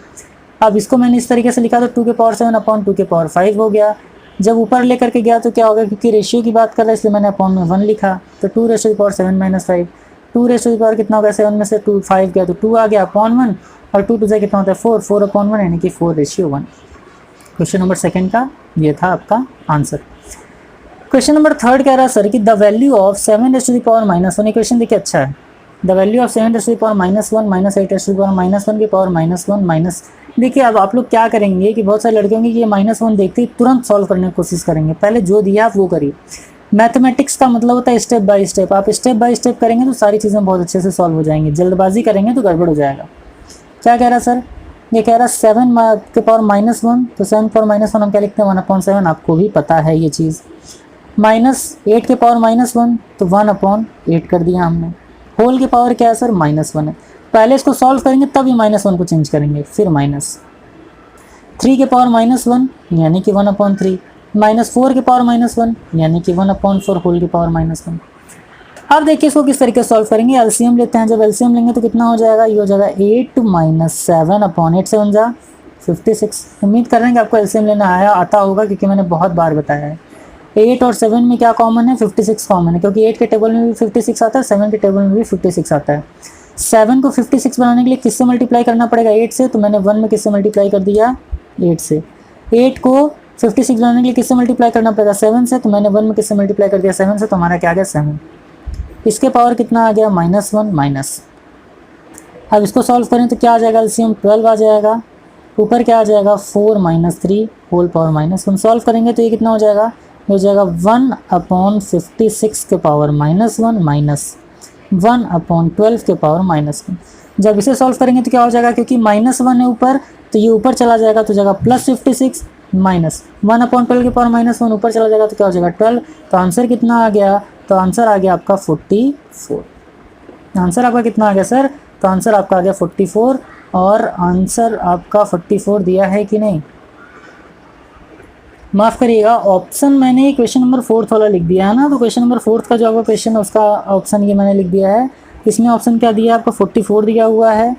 A: अब इसको मैंने इस तरीके से लिखा तो 2 के पावर 7 अपॉन 2 के पावर 5 हो गया। जब ऊपर लेकर के गया तो क्या होगा, क्योंकि रेशियो की बात कर रहा है इसलिए मैंने अपॉन में 1 लिखा, तो 2⁻7 - 5 2⁻ कितना हो गया 7 में से 2 5 गया तो 2 आ गया अपॉन 1, और 2 2 से कितना होता है 4 4/1, यानी कि 4:1। क्वेश्चन नंबर सेकंड का ये था आपका आंसर। क्वेश्चन नंबर थर्ड कह रहा है सर कि द वैल्यू ऑफ 7⁻⁻1। क्वेश्चन देखिए अच्छा है, the value of 7 raise to the power -1 minus 8 raise to the power -1 की पावर -1 माइनस। देखिए अब आप लोग क्या करेंगे कि बहुत सारे लड़के होंगे कि ये -1 देखते ही तुरंत सॉल्व करने की कोशिश करेंगे। पहले जो दिया आप वो करिए। मैथमेटिक्स का मतलब होता है स्टेप बाय स्टेप। आप स्टेप बाय स्टेप करेंगे तो सारी चीज़ें बहुत अच्छे से सॉल्व हो जाएंगी। जल्दबाजी करेंगे तो गड़बड़ हो जाएगा। क्या कह रहा है सर? ये कह रहा है 7 के पावर -1, तो 7 पावर -1 हम क्या लिखते हैं 1/7, आपको भी पता है ये चीज़। -8 के पावर -1 तो 1/8 कर दिया हमने। होल के पावर क्या है सर? -1 है। पहले इसको सॉल्व करेंगे तब ये -1 को चेंज करेंगे, फिर -3 के पावर -1 यानी कि 1/3, -4 के पावर -1 यानी कि 1/4 होल के पावर -1। अब देखिए इसको किस तरीके से सॉल्व करेंगे। एलसीएम लेते हैं। जब एलसीएम लेंगे तो कितना हो जाएगा? ये हो जाएगा 8 - 7/8 7 जा 56। उम्मीद कर रहे हैं कि आपको एलसीएम लेना आता होगा क्योंकि मैंने बहुत बार बताया है। 8 और 7 में क्या कॉमन है? 56 कॉमन है, क्योंकि 8 के टेबल में भी 56 आता है, 7 के टेबल में भी 56 आता है। 7 को 56 बनाने के लिए किससे मल्टीप्लाई करना पड़ेगा? 8 से। तो मैंने 1 में किससे मल्टीप्लाई कर दिया? 8 से। 8 को 56 बनाने के लिए किससे मल्टीप्लाई करना पड़ेगा? 7 से। तो मैंने 1 में किससे मल्टीप्लाई कर दिया? 7 से। तो हमारा क्या आ गया? 7। इसके पावर कितना आ गया? -1 माइनस। अब इसको सॉल्व करें तो क्या आ जाएगा? एलसीएम 12 आ जाएगा। ऊपर क्या आ जाएगा? 4 - 3 होल पावर -1। सॉल्व करेंगे तो ये कितना हो जाएगा? ये हो जाएगा 1/56 के पावर -1 माइनस 1/12 के पावर -1। जब इसे सॉल्व करेंगे तो क्या हो जाएगा? क्योंकि -1 है ऊपर, तो ये ऊपर चला जाएगा तो जाएगा +56 माइनस 1/12 के पावर -1 ऊपर चला जाएगा तो क्या हो जाएगा? 12। तो आंसर कितना आ गया? तो आंसर आ गया आपका 44। आंसर आपका कितना आ गया सर? तो आंसर आपका आ गया 44। और आंसर आपका 44 दिया है कि नहीं? माफ़ करिएगा, ऑप्शन मैंने क्वेश्चन नंबर 4 वाला लिख दिया है ना, तो क्वेश्चन नंबर 4 का जो आपका क्वेश्चन है उसका ऑप्शन ये मैंने लिख दिया है। इसमें ऑप्शन क्या दिया है आपका? 44 दिया हुआ है।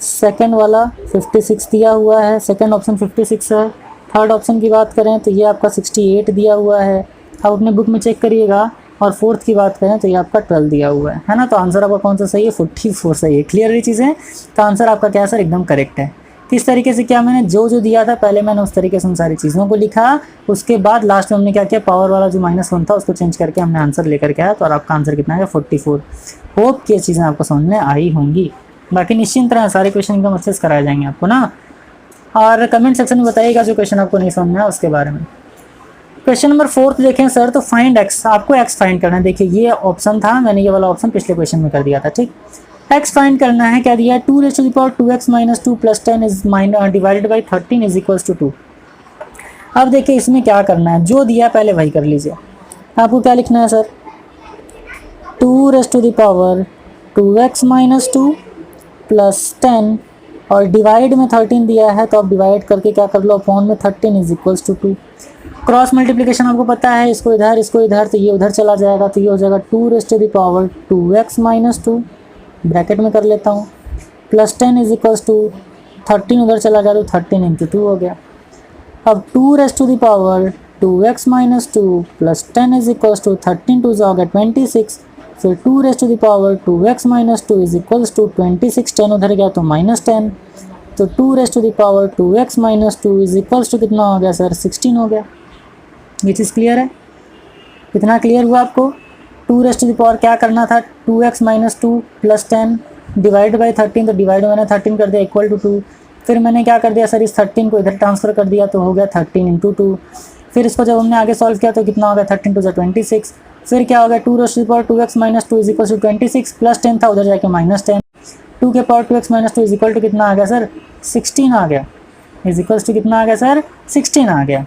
A: सेकंड वाला 56 दिया हुआ है। सेकंड ऑप्शन 56 है। थर्ड ऑप्शन की बात करें तो ये आपका 68 दिया हुआ है। आप अपने बुक में चेक करिएगा। और फोर्थ की बात करें तो ये आपका 12 दिया हुआ है ना। तो आंसर आपका कौन सा सही है? 44 सही है। क्लियर ये चीज़ें? तो आंसर आपका क्या है सर? एकदम करेक्ट है। किस तरीके से क्या मैंने जो दिया था पहले मैंने उस तरीके से उन सारी चीज़ों को लिखा। उसके बाद लास्ट में हमने क्या किया? पावर वाला जो -1 था उसको चेंज करके हमने आंसर लेकर के आया। तो और आपका आंसर कितना है? 44। होप कि ये चीज़ें आपको समझ में आई होंगी। बाकी निश्चिंत तरह सारे क्वेश्चन एकदम अच्छे से कराए जाएंगे आपको ना। और कमेंट सेक्शन में बताइएगा जो क्वेश्चन आपको नहीं समझ में आया उसके बारे में। क्वेश्चन नंबर 4 देखें सर, तो फाइंड x। आपको x फाइंड करना है। देखिए ये ऑप्शन था, मैंने ये वाला ऑप्शन पिछले क्वेश्चन में कर दिया था। ठीक, x फाइंड करना है। क्या दिया है? 2 raised to the power 2x - 2 + 10 is divided by 13 is equals to 2। अब देखिए इसमें क्या करना है, जो दिया पहले वही कर लीजिए। आपको क्या लिखना है sir? 2 raised to the power 2x - 2 + 10 और डिवाइड में 13 दिया है, तो आप डिवाइड करके क्या कर लो? अपॉन में 13 is equals to 2। Cross multiplication आपको पता है, इसको इधर तो ये उधर चला जाएगा, तो ये हो जाएगा 2 raised to the power 2x - 2 bracket में कर लेता हूँ + 10 इज इक्वल्स टू 13 उधर चला गया तो 13 × 2 हो गया। अब 2 raised to the power 2x - 2 + 10 is equals to 13 2 हो गया 26। फिर 2 raised to the power 2x - 2 is equals to 26, 10 उधर गया तो -10, तो 2 raised to the power 2x - 2 is equals to कितना हो गया सर? 16 हो गया। ये चीज़ क्लियर है? कितना क्लियर हुआ आपको? 2 raised to the power क्या करना था? 2x - 2 + 10 डिवाइड बाई 13, तो डिवाइड मैंने 13 कर दिया इक्वल टू 2। फिर मैंने क्या कर दिया सर? इस 13 को इधर ट्रांसफ़र कर दिया तो हो गया 13 × 2। फिर इसको जब हमने आगे सॉल्व किया तो कितना हो गया? 13 2 26। फिर क्या हो गया? 2 raised to the power 2x - 2 is equal to 26 + 10 था उधर जाके -10। 2 के power 2x - 2 is equal to कितना आ गया सर? 16 आ गया। इज इक्वल्स टू कितना आ गया सर? 16 आ गया।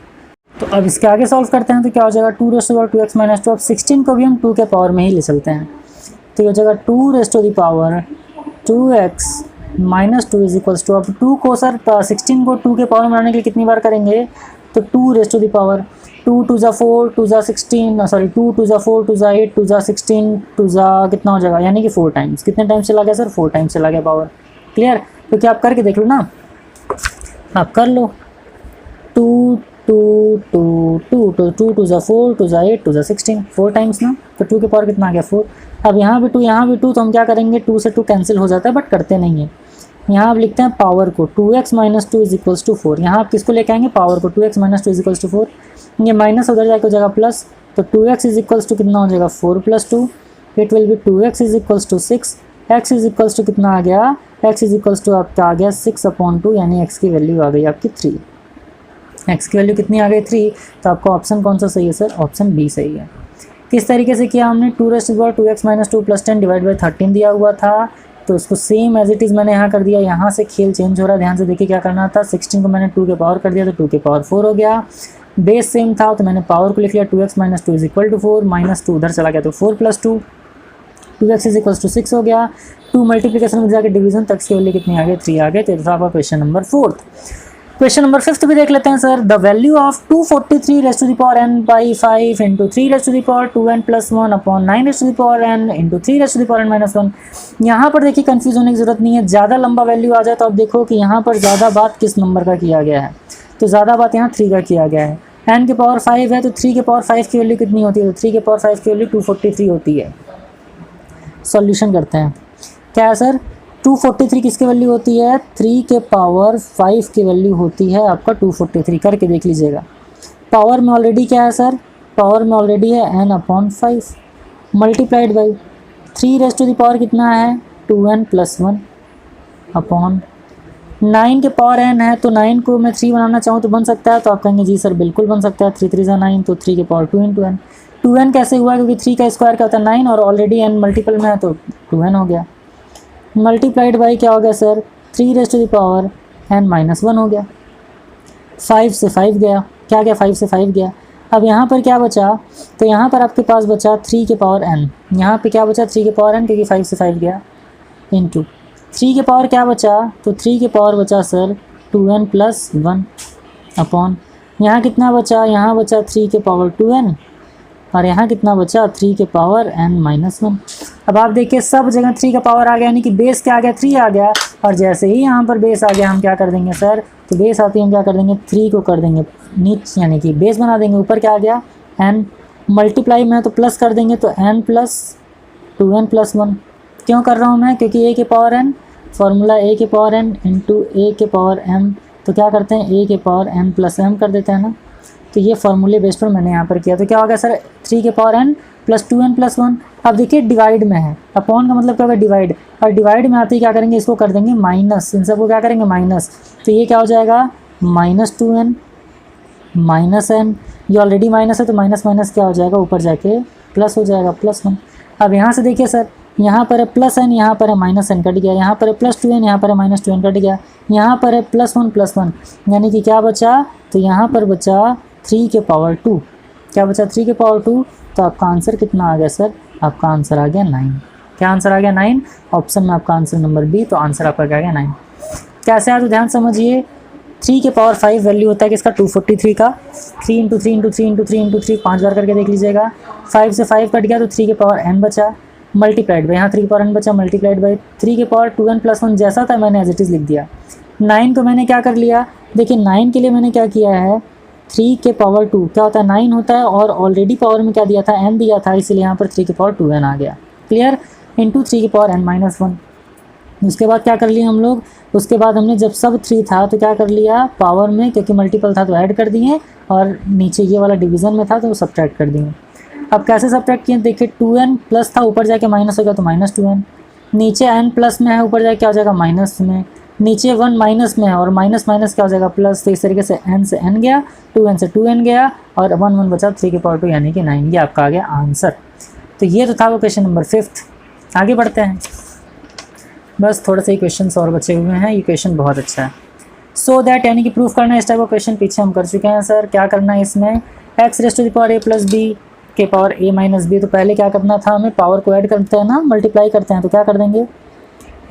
A: तो अब इसके आगे सॉल्व करते हैं तो क्या हो जाएगा? 2 raised to the power 2x - 2। अब 16 को भी हम 2 के पावर में ही ले चलते हैं, तो ये हो जाएगा 2 raised to the power 2x - 2 is equals to. अब 2 को सर 16 को 2 के पावर में बनाने के लिए कितनी बार करेंगे? तो 2 raised to the power 2 2 4 2 16 sorry 2 2 4 2 8 2 16 2 कितना हो जाएगा? यानी कि 4 टाइम्स। कितने टाइम्स चला गया सर? 4 टाइम्स चला गया पावर। क्लियर? तो क्या आप करके देख लो ना, आप कर लो। 2 2 2 2 2 2 2 4 2 8 2 16 4 टाइम्स ना, तो 2 के पावर कितना आ गया? 4। अब यहाँ भी 2 यहाँ भी 2, तो हम क्या करेंगे? 2 से 2 कैंसिल हो जाता है बट करते नहीं है। यहाँ आप लिखते हैं पावर को 2x - 2 इज इक्वल्स टू 4। यहाँ आप किसको लेके आएंगे? पावर को 2x - 2 इज इक्वल्स टू 4। ये माइनस उधर जाकर हो जाएगा प्लस, तो 2x इज इक्वल्स टू कितना हो जाएगा? 4 + 2। It will be 2x is equals to 6 x is equals to कितना आ गया, x इज इक्वल्स टू आपका आ गया 6/2, यानी x की वैल्यू आ गई आपकी 3। x की वैल्यू कितनी आ गई 3, तो आपका ऑप्शन कौन सा सही है सर, ऑप्शन बी सही है। किस तरीके से किया हमने, 2⁻2x - 2 + 10 डिवाइड बाई 13 दिया हुआ था, तो इसको सेम एज इट इज़ मैंने यहाँ कर दिया। यहाँ से खेल चेंज हो रहा है, ध्यान से देखिए क्या करना था, 16 को मैंने 2 के पावर कर दिया तो 2 के पावर 4 हो गया। बेस सेम था तो मैंने पावर को लिख लिया, 2x - 2 = 4, -2 उधर चला गया तो 4 + 2, 2x = 6 हो गया। 2 मल्टीप्लिकेशन में जाकर डिवीजन तक की वैल्यू कितनी आ गई, 3 आ गए। तो था आपका क्वेश्चन नंबर 4। क्वेश्चन नंबर 5 भी देख लेते हैं sir. The value of 243n/5 × 3⁻2n + 1 upon 9n × 3n -1। यहाँ पर देखिए कंफ्यूज होने की जरूरत नहीं है, ज़्यादा लंबा वैल्यू आ जाए तो आप देखो कि यहाँ पर ज़्यादा बात किस नंबर का किया गया है, तो ज़्यादा बात यहाँ 3 का किया गया है। n के पावर 5 है तो 3 के पावर 5 की वैल्यू कितनी होती है, तो 3 के पावर 5 की वैल्यू 243 होती है। सॉल्यूशन करते हैं, क्या है सर, 243 किसकी वैल्यू होती है, 3 के पावर 5 की वैल्यू होती है आपका 243। करके देख लीजिएगा। पावर में ऑलरेडी क्या है सर, पावर में ऑलरेडी है n/5 मल्टीप्लाइड बाई 3 कितना है 2n + 1 अपॉन 9 के पावर n है, तो 9 को मैं 3 बनाना चाहूँ तो बन सकता है, तो आप कहेंगे जी सर बिल्कुल बन सकता है। 3 3 9, तो 3 के पावर 2 × n। 2n कैसे हुआ, क्योंकि 3 का स्क्वायर क्या होता है 9 और ऑलरेडी n मल्टीपल में है तो 2n हो गया। मल्टीप्लाइड बाई क्या हो गया सर, 3n - 1 हो गया। 5 से 5 गया, क्या गया 5 से 5 गया। अब यहाँ पर क्या बचा, तो यहाँ पर आपके पास बचा 3 के पावर n, यहाँ पे क्या बचा 3 के पावर n, क्योंकि 5 से 5 गया, इंटू 3 के पावर क्या बचा, तो 3 के पावर बचा सर 2n + 1 अपॉन यहाँ कितना बचा, यहाँ बचा 3 के पावर 2n और यहाँ कितना बचा 3 के पावर n - 1। अब आप देखिए सब जगह 3 का पावर आ गया, यानी कि बेस क्या आ गया 3 आ गया, और जैसे ही यहाँ पर बेस आ गया हम क्या कर देंगे सर, तो बेस आती है हम क्या कर देंगे 3 को कर देंगे नीचे, यानी कि बेस बना देंगे, ऊपर क्या आ गया n, मल्टीप्लाई में तो प्लस कर देंगे तो n + 2n + 1। क्यों कर रहा हूँ मैं, क्योंकि a के पावर n फॉर्मूला a के पावर n इंटू a के पावर m, तो क्या करते हैं a के पावर n + m कर देते हैं ना, तो ये फार्मूले बेस पर मैंने यहाँ पर किया। तो क्या हो गया सर 3 के पावर n + 2n + 1। अब देखिए डिवाइड में है, अपॉन का मतलब क्या होगा डिवाइड, और डिवाइड में आते ही क्या करेंगे इसको कर देंगे माइनस, इन सबको क्या करेंगे माइनस, तो ये क्या हो जाएगा -2n -n, ये ऑलरेडी माइनस है तो माइनस माइनस क्या हो जाएगा ऊपर जाके प्लस हो जाएगा +1। अब यहाँ से देखिए सर, यहाँ पर है +n, यहाँ पर है -n कट गया, यहाँ पर है +2n, यहाँ पर है -2n कट गया, यहाँ पर है +1 +1, यानी कि क्या बचा, तो यहाँ पर बचा 3 के पावर 2, क्या बचा 3 के पावर 2, तो आपका आंसर कितना आ गया सर, आपका आंसर आ गया 9। क्या आंसर आ गया 9, ऑप्शन में आपका आंसर नंबर बी, तो आंसर आपका क्या आ गया 9। कैसे आया तो ध्यान समझिए, 3 के पावर 5 वैल्यू होता है किसका 243 का, 3 × 3 × 3 × 3 × 3 5 बार करके देख लीजिएगा। 5 से 5 कट गया तो 3 के पावर n बचा, मल्टीप्लाइड बाई यहाँ 3 के पावर n बचा, मल्टीप्लाइड बाई 3 के पावर 2n + 1 जैसा था मैंने एज इट इज़ लिख दिया। 9 को मैंने क्या कर लिया, देखिए 9 के लिए मैंने क्या किया है, 3 के पावर 2 क्या होता है 9 होता है, और ऑलरेडी पावर में क्या दिया था n दिया था, इसलिए यहाँ पर 3 के पावर 2n आ गया, क्लियर, इंटू 3 के पावर n - 1। उसके बाद क्या कर लिया हम लोग, उसके बाद हमने जब सब 3 था तो क्या कर लिया पावर में, क्योंकि मल्टीपल था तो ऐड कर दिए, और नीचे ये वाला डिवीज़न में था तो सब्ट्रैक्ट कर दिए। अब कैसे सब्ट्रैक्ट किए, देखिए 2n प्लस था ऊपर जाके माइनस हो गया तो -2n, नीचे n प्लस में है ऊपर जाके क्या हो जाएगा माइनस में, नीचे 1 माइनस में है और माइनस माइनस क्या हो जाएगा प्लस, तो इस तरीके से n से n गया, 2n से 2n गया, और 1 1 बचा 3 के पावर 2 यानी कि 9, ये आपका आ गया आंसर। तो ये तो था वो क्वेश्चन नंबर 5। आगे बढ़ते हैं, बस थोड़ा सा ही क्वेश्चन और बचे हुए हैं, ये क्वेश्चन बहुत अच्छा है। सो दैट यानी कि प्रूफ करना है, इस टाइप का क्वेश्चन पीछे हम कर चुके हैं सर। क्या करना है इसमें, x⁻a + b के पावर a - b, तो पहले क्या करना था हमें, पावर को ऐड करते हैं ना, मल्टीप्लाई करते हैं, तो क्या कर देंगे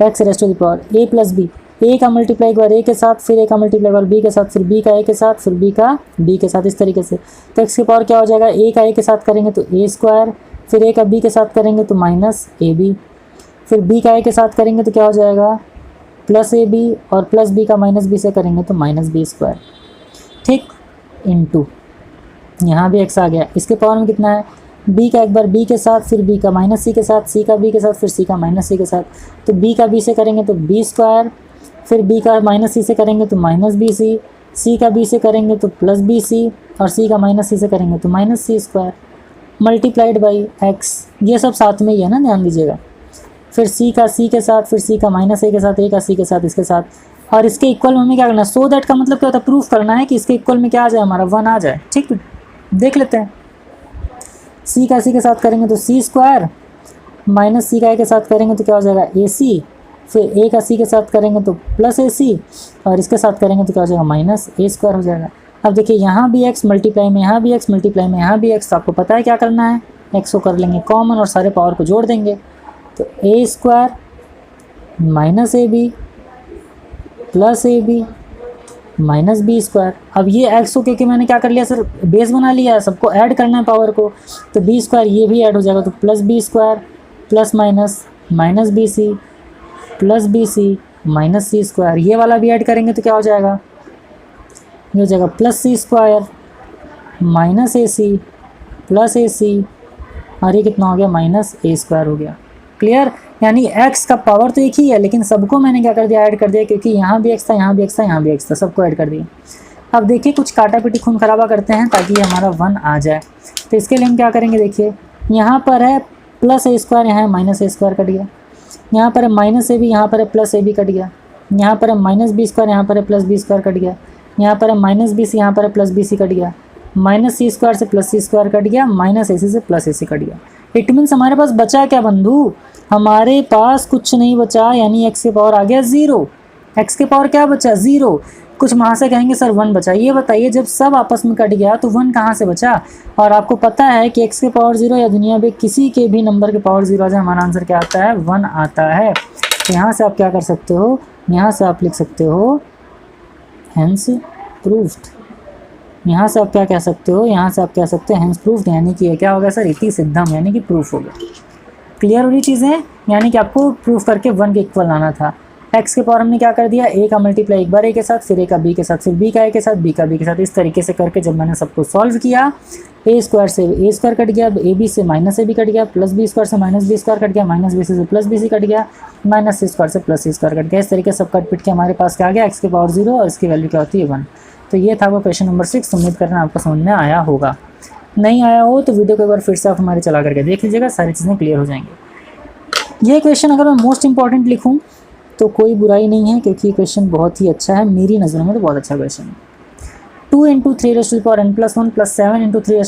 A: x⁻a + b, a का मल्टीप्लाई एक बार a के साथ, फिर a का मल्टीप्लाई एक बार b के साथ, फिर b का a के साथ, फिर b का b के साथ, इस तरीके से। तो x की पावर क्या हो जाएगा, a का a के साथ करेंगे तो a², फिर a का b के साथ करेंगे तो -ab, फिर b का a के साथ करेंगे तो क्या हो जाएगा +ab, और +b का -b से करेंगे तो -b², ठीक, इंटू यहाँ भी x आ गया, इसके पावर में कितना है, b का एक बार b के साथ, फिर b का -c के साथ, c का b के साथ, फिर c का -c के साथ, तो b का b से करेंगे तो b², फिर b का -c से करेंगे तो -bc, c का b से करेंगे तो +bc, और c का -c से करेंगे तो -c², मल्टीप्लाइड बाई x, ये सब साथ में ही है ना, ध्यान दीजिएगा। फिर सी का सी के साथ, फिर सी का माइनस ए के साथ, ए का सी के साथ, इसके साथ, और इसके इक्वल में हमें क्या करना है, सो दैट का मतलब क्या होता है, प्रूफ करना है कि इसके इक्वल में क्या आ जाए, हमारा 1 आ जाए। ठीक है, देख लेते हैं। सी का सी के साथ करेंगे तो सी स्क्वायर, माइनस सी का ए के साथ करेंगे तो क्या हो जाएगा, ए सी, फिर ए का सी के साथ करेंगे तो प्लस ए सी, और इसके साथ करेंगे तो क्या हो जाएगा, माइनस ए स्क्वायर हो जाएगा। अब देखिए यहाँ भी एक्स मल्टीप्लाई में, यहाँ भी एक्स मल्टीप्लाई में, यहाँ भी एक्स, तो आपको पता है क्या करना है, एक्स को कर लेंगे कॉमन और सारे पावर को जोड़ देंगे, तो A square minus A B plus A B minus B square. अब ये एक्स को क्योंकि मैंने क्या कर लिया सर, बेस बना लिया है, सबको ऐड करना है पावर को, तो बी स्क्वायर ये भी ऐड हो जाएगा, तो plus B square plus minus minus B C plus B C minus C square, ये वाला भी ऐड करेंगे तो क्या हो जाएगा, ये हो जाएगा प्लस सी स्क्वायर माइनस ए सी प्लस ए सी, और ये कितना हो गया, माइनस ए स्क्वायर हो गया। क्लियर, यानी x का पावर तो एक ही है, लेकिन सबको मैंने क्या कर दिया, ऐड कर दिया, क्योंकि यहाँ भी x था, यहाँ भी x था, यहाँ भी x था, सबको ऐड कर दिया। अब देखिए कुछ काटा पीटी खून खराबा करते हैं ताकि हमारा 1 आ जाए। तो इसके लिए हम क्या करेंगे, देखिए यहाँ पर है प्लस ए स्क्वायर, यहाँ है माइनस ए स्क्वायर कट गया, यहाँ पर है माइनस ए बी, यहाँ पर है प्लस ए बी कट गया, यहाँ पर है माइनस बी स्क्वायर, यहाँ पर है प्लस बी स्क्वायर कट गया, यहाँ पर है माइनस बी सी, यहाँ पर है प्लस बी सी कट गया, माइनस सी स्क्वायर से प्लस सी स्क्वायर कट गया, माइनस ए सी से प्लस ए सी कट गया। इट मीन्स हमारे पास बचा क्या बंधु, हमारे पास कुछ नहीं बचा, यानी एक्स के पावर आ गया 0। एक्स के पावर क्या बचा, 0। कुछ वहाँ से कहेंगे सर 1 बचा, ये बताइए जब सब आपस में कट गया तो 1 कहाँ से बचा। और आपको पता है कि एक्स के पावर 0 या दुनिया में किसी के भी नंबर के पावर 0 आ जाए, हमारा आंसर क्या आता है, 1 आता है। तो यहाँ से आप क्या कर सकते हो, यहाँ से आप लिख सकते हो हेंस प्रूफ्ड। यहाँ से आप क्या कह सकते हो, यहाँ से आप कह सकते हो हेंस प्रूफ्ड, यानी कि क्या हो गया सर, इति सिद्धम, यानी कि प्रूफ हो गया। क्लियर हो रही चीज़ें, यानी कि आपको प्रूफ करके 1 के इक्वल लाना था। एक्स के पावर हमने क्या कर दिया, ए का मल्टीप्लाई एक बार ए के साथ, फिर ए का बी के साथ, फिर बी का ए के साथ, बी का बी के साथ, इस तरीके से करके जब मैंने सबको सॉल्व किया, ए स्क्वायर से ए स्क्वायर कट गया, ए बी से माइनस ए बी कट गया, प्लस बी स्क्वायर से माइनस बी स्क्वायर कट गया, माइनस बी से प्लस बी सी कट गया, माइनस सी स्क्वायर से प्लस सी स्क्वायर कट गया। इस तरीके से सब कट पिट के हमारे पास क्या आ गया, एक्स के पावर 0 और इसकी वैल्यू क्या होती है 1। तो ये था वो क्वेश्चन नंबर 6। उम्मीद करना आपको समझ में आया होगा। नहीं आया हो तो वीडियो को एक बार फिर से आप हमारे चला करके देख लीजिएगा, सारी चीज़ें क्लियर हो जाएंगी। ये क्वेश्चन अगर मैं मोस्ट इंपॉर्टेंट लिखूं तो कोई बुराई नहीं है, क्योंकि ये क्वेश्चन बहुत ही अच्छा है, मेरी नज़रों में तो बहुत अच्छा क्वेश्चन है। 2 × 3n + 1 + 7 × 3n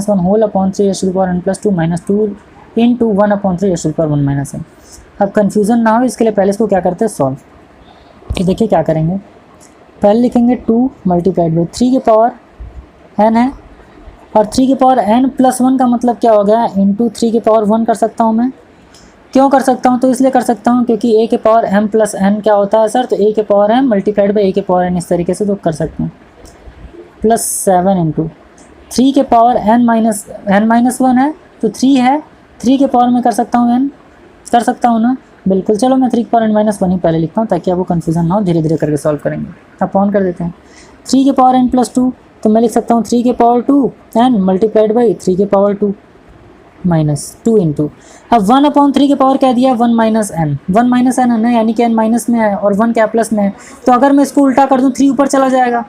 A: - 1 whole upon 3n + 2 - 2 × 1/3n - 1। अब कन्फ्यूज़न ना हो इसके लिए पहले इसको क्या करते हैं, सॉल्व। ये देखिए क्या करेंगे, पहले लिखेंगे 2 × 3 के पावर n है, और 3 के पावर n + 1 का मतलब क्या हो गया, इंटू 3 के पावर 1 कर सकता हूँ मैं। क्यों कर सकता हूँ, तो इसलिए कर सकता हूँ क्योंकि a के पावर m + n क्या होता है सर, तो a के पावर m × a के पावर n, इस तरीके से तो कर सकते हैं। प्लस 7 × 3 के पावर n - 1 है, तो 3 है, 3 के पावर में कर सकता हूँ n, कर सकता हूँ ना, बिल्कुल। चलो मैं 3 के पावर n - 1 ही पहले लिखता हूँ ताकि आपको कन्फ्यूजन ना हो, धीरे धीरे करके सॉल्व करेंगे। अपॉन कर देते हैं 3 के पावर n + 2, तो मैं लिख सकता हूँ 3 के पावर 2 n × 3 के पावर 2 माइनस 2 × अब 1/3 के पावर क्या दिया, 1 - n, 1 - n है ना, यानी कि n माइनस में है और 1 क्या प्लस में है। तो अगर मैं इसको उल्टा कर दूँ 3 ऊपर चला जाएगा।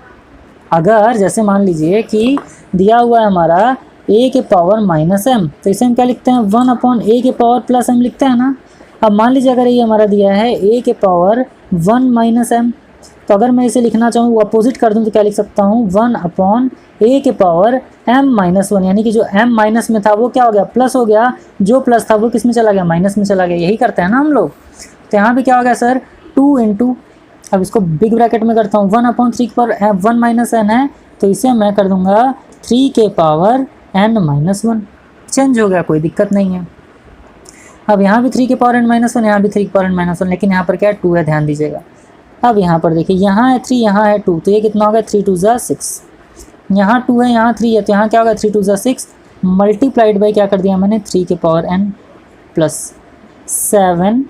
A: अगर जैसे मान लीजिए कि दिया हुआ है हमारा a के पावर -m, तो इसे हम क्या लिखते हैं, 1/a के पावर +m लिखते हैं ना। अब मान लीजिए अगर ये हमारा दिया है a के पावर 1 - m, तो अगर मैं इसे लिखना चाहूँ अपोजिट कर दूँ तो क्या लिख सकता हूँ, 1/a के पावर m - 1, यानी कि जो m माइनस में था वो क्या हो गया, प्लस हो गया, जो प्लस था वो किस में चला गया, माइनस में चला गया। यही करते हैं ना हम लोग। तो यहाँ पे क्या हो गया सर, 2 × अब इसको बिग ब्रैकेट में करता हूँ, 1/3 के पावर 1 - n है, तो इसे मैं कर दूंगा 3 के पावर n - 1। चेंज हो गया, कोई दिक्कत नहीं है। अब यहाँ भी 3 के पावर n - 1, यहाँ भी 3 के पावर n - 1, लेकिन यहाँ पर क्या है, 2 है, ध्यान दीजिएगा। अब यहाँ पर देखिए, यहाँ है 3, यहाँ है 2, तो ये कितना हो गया, 3 × 2 = 6। यहाँ 2 है, यहाँ 3 है, तो यहाँ क्या होगा, 3 × 2 = 6 मल्टीप्लाइड बाई क्या कर दिया मैंने, 3 के पावर n + 7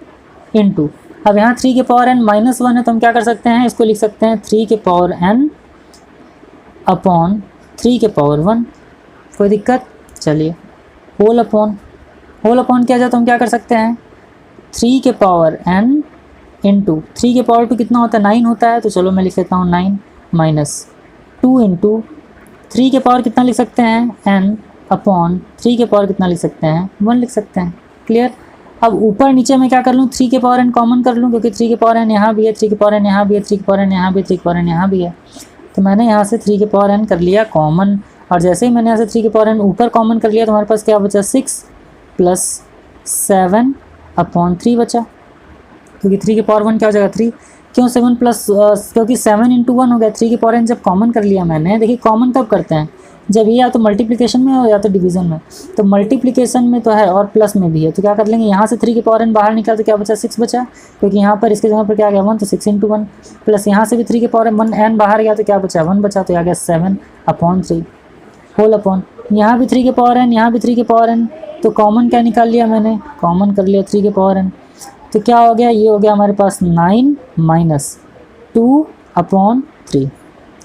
A: × अब यहाँ 3 के पावर n - 1 है, तो हम क्या कर सकते हैं, इसको लिख सकते हैं 3 के पावर n अपॉन 3 के पावर 1। कोई दिक्कत, चलिए होल अपॉन किया जाए तो हम क्या कर सकते हैं, 3 के पावर n × 3 के पावर 2 कितना होता है, 9 होता है, तो चलो मैं लिख लेता हूँ 9 - 2 × 3 के पावर कितना लिख सकते हैं, n अपॉन 3 के पावर कितना लिख सकते हैं, 1 लिख सकते हैं। क्लियर। अब ऊपर नीचे मैं क्या कर लूँ, 3 के पावर n कॉमन कर लूँ, क्योंकि 3 के पावर n यहाँ भी है, 3 के पावर n यहाँ भी है, 3 के पावर n यहाँ भी है, 3 के पावर n यहाँ भी है। तो मैंने यहाँ से 3 के पावर n कर लिया कॉमन, और जैसे ही मैंने यहाँ से 3 के पावर n ऊपर कॉमन कर लिया तो हमारे पास क्या बचा, 6 प्लस 7/3 बचा, क्योंकि 3 के पावर 1 क्या हो जाएगा 3, क्यों 7 प्लस, क्योंकि 7 × 1 हो गया। 3 के पावर n जब कॉमन कर लिया मैंने, देखिए कॉमन कब करते हैं, जब ये या तो मल्टीप्लिकेशन में हो या तो डिवीजन में, तो मल्टीप्लिकेशन में तो है और प्लस में भी है, तो क्या कर लेंगे, यहाँ से 3 के पावर n बाहर निकाल तो क्या बचा, 6 बचा, क्योंकि यहाँ पर इसके जगह पर क्या आ गया 1, तो 6 × 1, प्लस यहाँ से भी 3 के पावर n बाहर गया तो क्या बचा, 1 बचा, तो आ गया 7/3 होल अपॉन, यहाँ भी 3 के पावर n, यहाँ भी 3 के पावर n, तो कॉमन क्या निकाल लिया मैंने, कॉमन कर लिया 3 के पावर n, तो क्या हो गया, ये हो गया हमारे पास 9 - 2/3,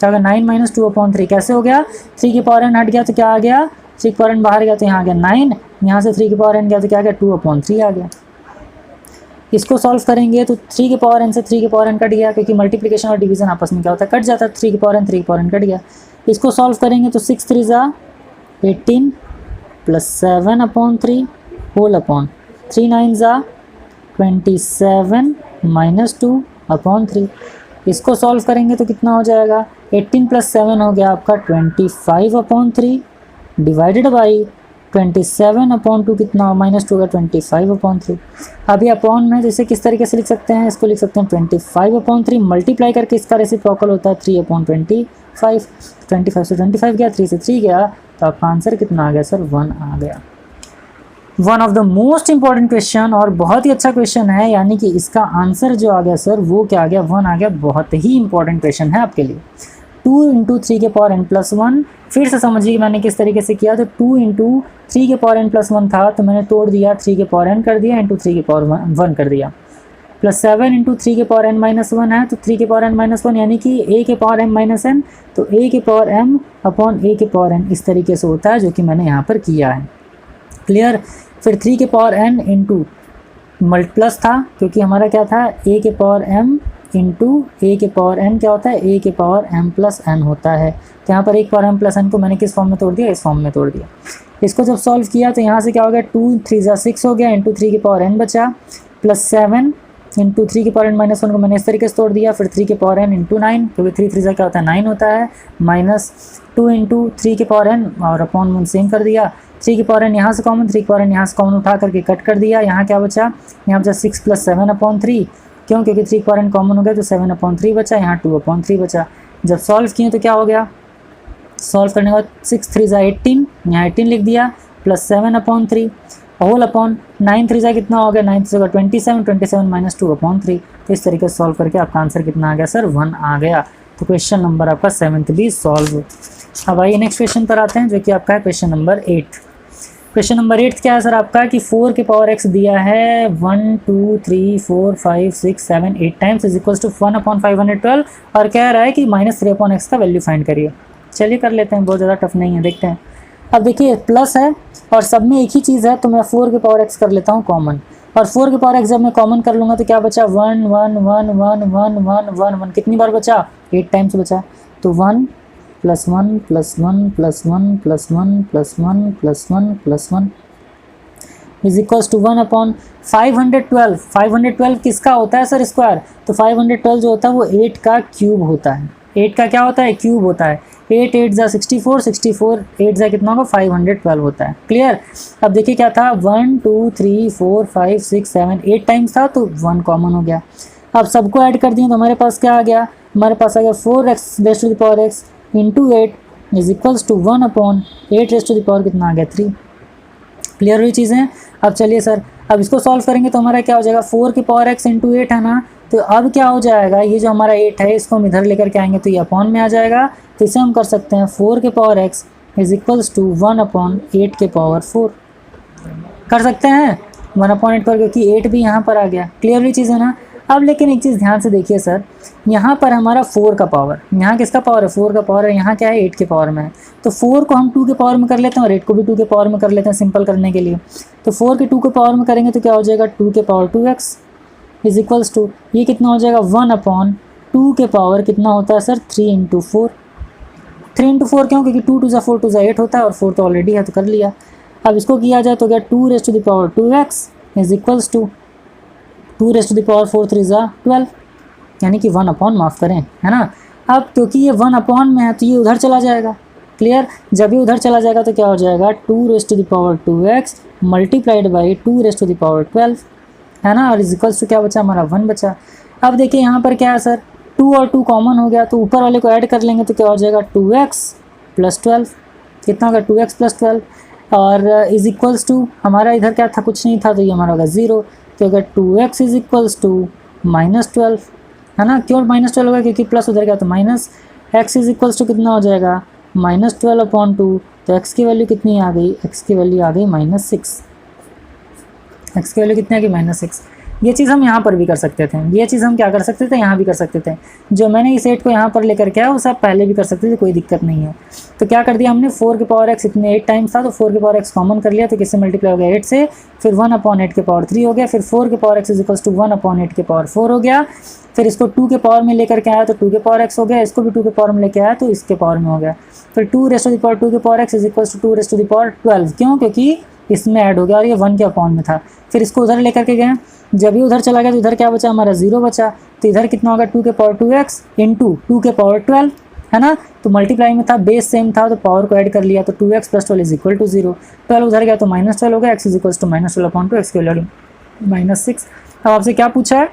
A: क्या होगा 9 - 2/3, कैसे हो गया, 3 के पावर n हट गया तो क्या आ गया, 3 के पावर n बाहर गया तो यहाँ आ गया 9, यहाँ से 3 के पावर n गया तो क्या आ गया 2/3 आ गया। इसको सॉल्व करेंगे तो 3 के पावर n से 3 के पावर n कट गया, क्योंकि मल्टीप्लिकेशन और डिवीजन आपस में क्या होता है, कट जाता है, 3 के पावर n 3 के पावर n कट गया। इसको सॉल्व करेंगे तो 6 × 3 = 18 प्लस 7/3 होल अपॉन 3 × 9 = 27 - 2/3। इसको सॉल्व करेंगे तो कितना हो जाएगा, 18 + 7 हो गया आपका 25/3 डिवाइडेड बाई 27/2 कितना, -2 होगा 25/3। अभी अपॉन में जैसे किस तरीके से लिख सकते हैं, इसको लिख सकते हैं 25/3 मल्टीप्लाई करके इसका रेसिप्रोकल होता है 3/25, 25 से 25 गया, 3 से 3 गया, तो आपका आंसर कितना आ गया सर, 1 आ गया। One of the most important question और बहुत ही अच्छा क्वेश्चन है, यानी कि इसका आंसर जो आ गया सर वो क्या आ गया, 1 आ गया। बहुत ही इंपॉर्टेंट क्वेश्चन है आपके लिए। 2 × 3 के पावर n + 1, फिर से समझिए मैंने किस तरीके से किया। तो 2 × 3 के पावर n + 1 था, तो मैंने तोड़ दिया, 3 के पावर n कर दिया, इंटू 3 के पावर 1 कर दिया, प्लस 7 × 3 के पावर n - 1 है, तो 3 के पावर n - 1 यानी कि a के पावर m - n, तो a के पावर m अपॉन a के पावर n इस तरीके से होता है, जो कि मैंने यहाँ पर किया है। क्लियर। फिर 3 के पावर n इंटू प्लस था, क्योंकि हमारा क्या था, a के पावर m इंटू a के पावर n क्या होता है, a के पावर m + n होता है। तो यहाँ पर a के पावर m + n को मैंने किस फॉर्म में तोड़ दिया, इस फॉर्म में तोड़ दिया। इसको जब सॉल्व किया तो यहाँ से क्या हो गया, 2 × 3 = 6 हो गया, इंटू 3 के पावर n बचा, प्लस 7 इंटू 3 के पावर n - 1 को मैंने इस तरीके से तोड़ दिया। फिर 3 के पावर n इंटू 9, क्योंकि 3 × 3 क्या होता है 9 होता है, माइनस 2 इंटू 3 के पावर n और अपॉन में सेम कर दिया। 3 के पावर n यहाँ से कॉमन, 3 के पावर n यहाँ से कॉमन उठा करके कट कर दिया। यहाँ क्या बचा, यहाँ बचा 6 + 7/3, क्यों, क्योंकि 3 के पावर n कॉमन हो गया तो 7/3 बचा, यहाँ 2/3 बचा। जब सॉल्व किए तो क्या हो गया, सॉल्व करने के बाद 6 × 3 = 18, यहाँ 18 लिख दिया, प्लस 7/3 होल अपॉन 9 × 3 कितना हो गया, 9 × 3 = 27, 27 - 2/3। तो इस तरीके से सॉल्व करके आपका आंसर कितना आ गया सर, 1 आ गया। तो क्वेश्चन नंबर आपका 7th भी सॉल्व। अब आइए नेक्स्ट क्वेश्चन पर आते हैं, जो कि आपका है क्वेश्चन नंबर 8। क्वेश्चन नंबर 8 क्या है सर आपका, कि 4 के पावर x दिया है 1 2 3 4 5 6 7 8 टाइम्स इज इक्वल टू 1/512, और कह रहा है कि -3/x का वैल्यू फाइंड करिए। चलिए कर लेते हैं, बहुत ज़्यादा टफ नहीं है, देखते हैं। अब देखिए प्लस है और सब में एक ही चीज़ है, तो मैं 4 के पावर x कर लेता हूँ कॉमन, और 4 के पावर x जब मैं कॉमन कर लूँगा तो क्या बचा, 1 1 1 1 1 1 1 1 कितनी बार बचा, 8 टाइम्स बचा। तो 1 + 1 + 1 + 1 + 1 + 1 + 1 + 1 इज इक्वल्स टू 1/512। 512 किसका होता है सर, स्क्वायर। तो 512 जो होता है वो 8 का क्यूब होता है। 8 का क्या होता है, क्यूब होता है। 8 8 = 64, 64 8 = कितना होगा, 512 होता है। क्लियर। अब देखिए क्या था, 1 2 3 4 5 6 7 8 टाइम्स था, तो 1 कॉमन हो गया। अब सबको ऐड कर दिए तो हमारे पास क्या आ गया, हमारे पास आ गया 4x⁻⁴ into 8 is equals to 1/8 कितना आ गया, 3। क्लियर हुई चीज़ें। अब चलिए सर, अब इसको सॉल्व करेंगे तो हमारा क्या हो जाएगा, 4 के पावर x इंटू 8 है ना, तो अब क्या हो जाएगा, ये जो हमारा 8 है इसको हम इधर लेकर के आएंगे तो ये अपॉन में आ जाएगा। तो इसे हम कर सकते हैं 4 के power x is equals to 1/8 के पावर 4 कर सकते हैं, 1/8 पर, क्योंकि 8 भी यहाँ पर आ गया। क्लियर हुई चीज़ है ना। अब लेकिन एक चीज़ ध्यान से देखिए सर, यहाँ पर हमारा 4 का पावर, यहाँ किसका पावर है, 4 का पावर है, यहाँ क्या है 8 के पावर में है। तो 4 को हम 2 के पावर में कर लेते हैं और 8 को भी 2 के पावर में कर लेते हैं सिंपल करने के लिए। तो 4 के 2 के पावर में करेंगे तो क्या हो जाएगा, 2 के power 2x is equals to, ये कितना हो जाएगा, 1/2 के पावर कितना होता है सर, 3 × 4। 3 × 4 क्यों, क्योंकि 2 2 4 2 8 होता है, और 4 तो ऑलरेडी है तो कर लिया। अब इसको किया जाए तो क्या, 2 raised to the power 2x is equals to 2 raised to the power 4 3 ज़ा 12, यानी कि 1 अपॉन माफ़ करें, है ना। अब क्योंकि ये 1 अपॉन में है तो ये उधर चला जाएगा, क्लियर। जब ये उधर चला जाएगा तो क्या हो जाएगा 2 raised to the power 2x multiplied by 2 raised to the power 12, है ना। और इज इक्वल्स टू क्या बचा हमारा 1 बचा। अब देखिए यहाँ पर क्या है सर, 2 और 2 कॉमन हो गया तो ऊपर वाले को ऐड कर लेंगे तो क्या हो जाएगा 2x प्लस 12, कितना होगा 2x प्लस 12, और इज इक्वल्स टू हमारा इधर क्या था, कुछ नहीं था तो ये हमारा होगा 0, तो अगर 2x इज इक्वल्स टू -12, है ना। क्यों -12 होगा, क्योंकि प्लस उधर गया तो minus, x is equals to कितना हो जाएगा -12 अपॉन 2, तो x की वैल्यू कितनी आ गई, x की वैल्यू आ गई -6, x की वैल्यू कितनी आ गई -6। ये चीज़ हम यहाँ पर भी कर सकते थे, ये चीज़ हम क्या कर सकते थे, यहाँ भी कर सकते थे। जो मैंने इस 8 को यहाँ पर लेकर के आया वो सब पहले भी कर सकते थे, कोई दिक्कत नहीं है। तो क्या कर दिया हमने, 4 के पावर x इतने 8 टाइम्स था तो 4 के पावर x कॉमन कर लिया, तो किससे मल्टीप्लाई हो गया 8 से, फिर 1 अपॉन 8 के पावर 3 हो गया, फिर 4 के power x is equals to 1 upon 8 के पावर 4 हो गया, फिर इसको 2 के पावर में लेकर के आया तो 2 के पावर x हो गया, इसको भी 2 के पावर में लेकर आया तो इसके पावर में हो गया, फिर 2 रेस्ट टू द पावर 2 के power x is equals to 2 raised to the power 12, क्यों, क्योंकि इसमें ऐड हो गया और ये 1 के अपॉन में था। फिर इसको उधर लेकर के गए, जब ये उधर चला गया तो इधर क्या बचा हमारा 0 बचा, तो इधर कितना होगा 2 के पावर 2x इंटू 2 के पावर 12, है ना। तो मल्टीप्लाई में था, बेस सेम था तो पावर को ऐड कर लिया, तो 2x plus 12 is equal to 0, 12 उधर गया तो -12 हो गया, x is equals to -12 upon 2, x की वैल्यू -6। अब आपसे क्या पूछा है,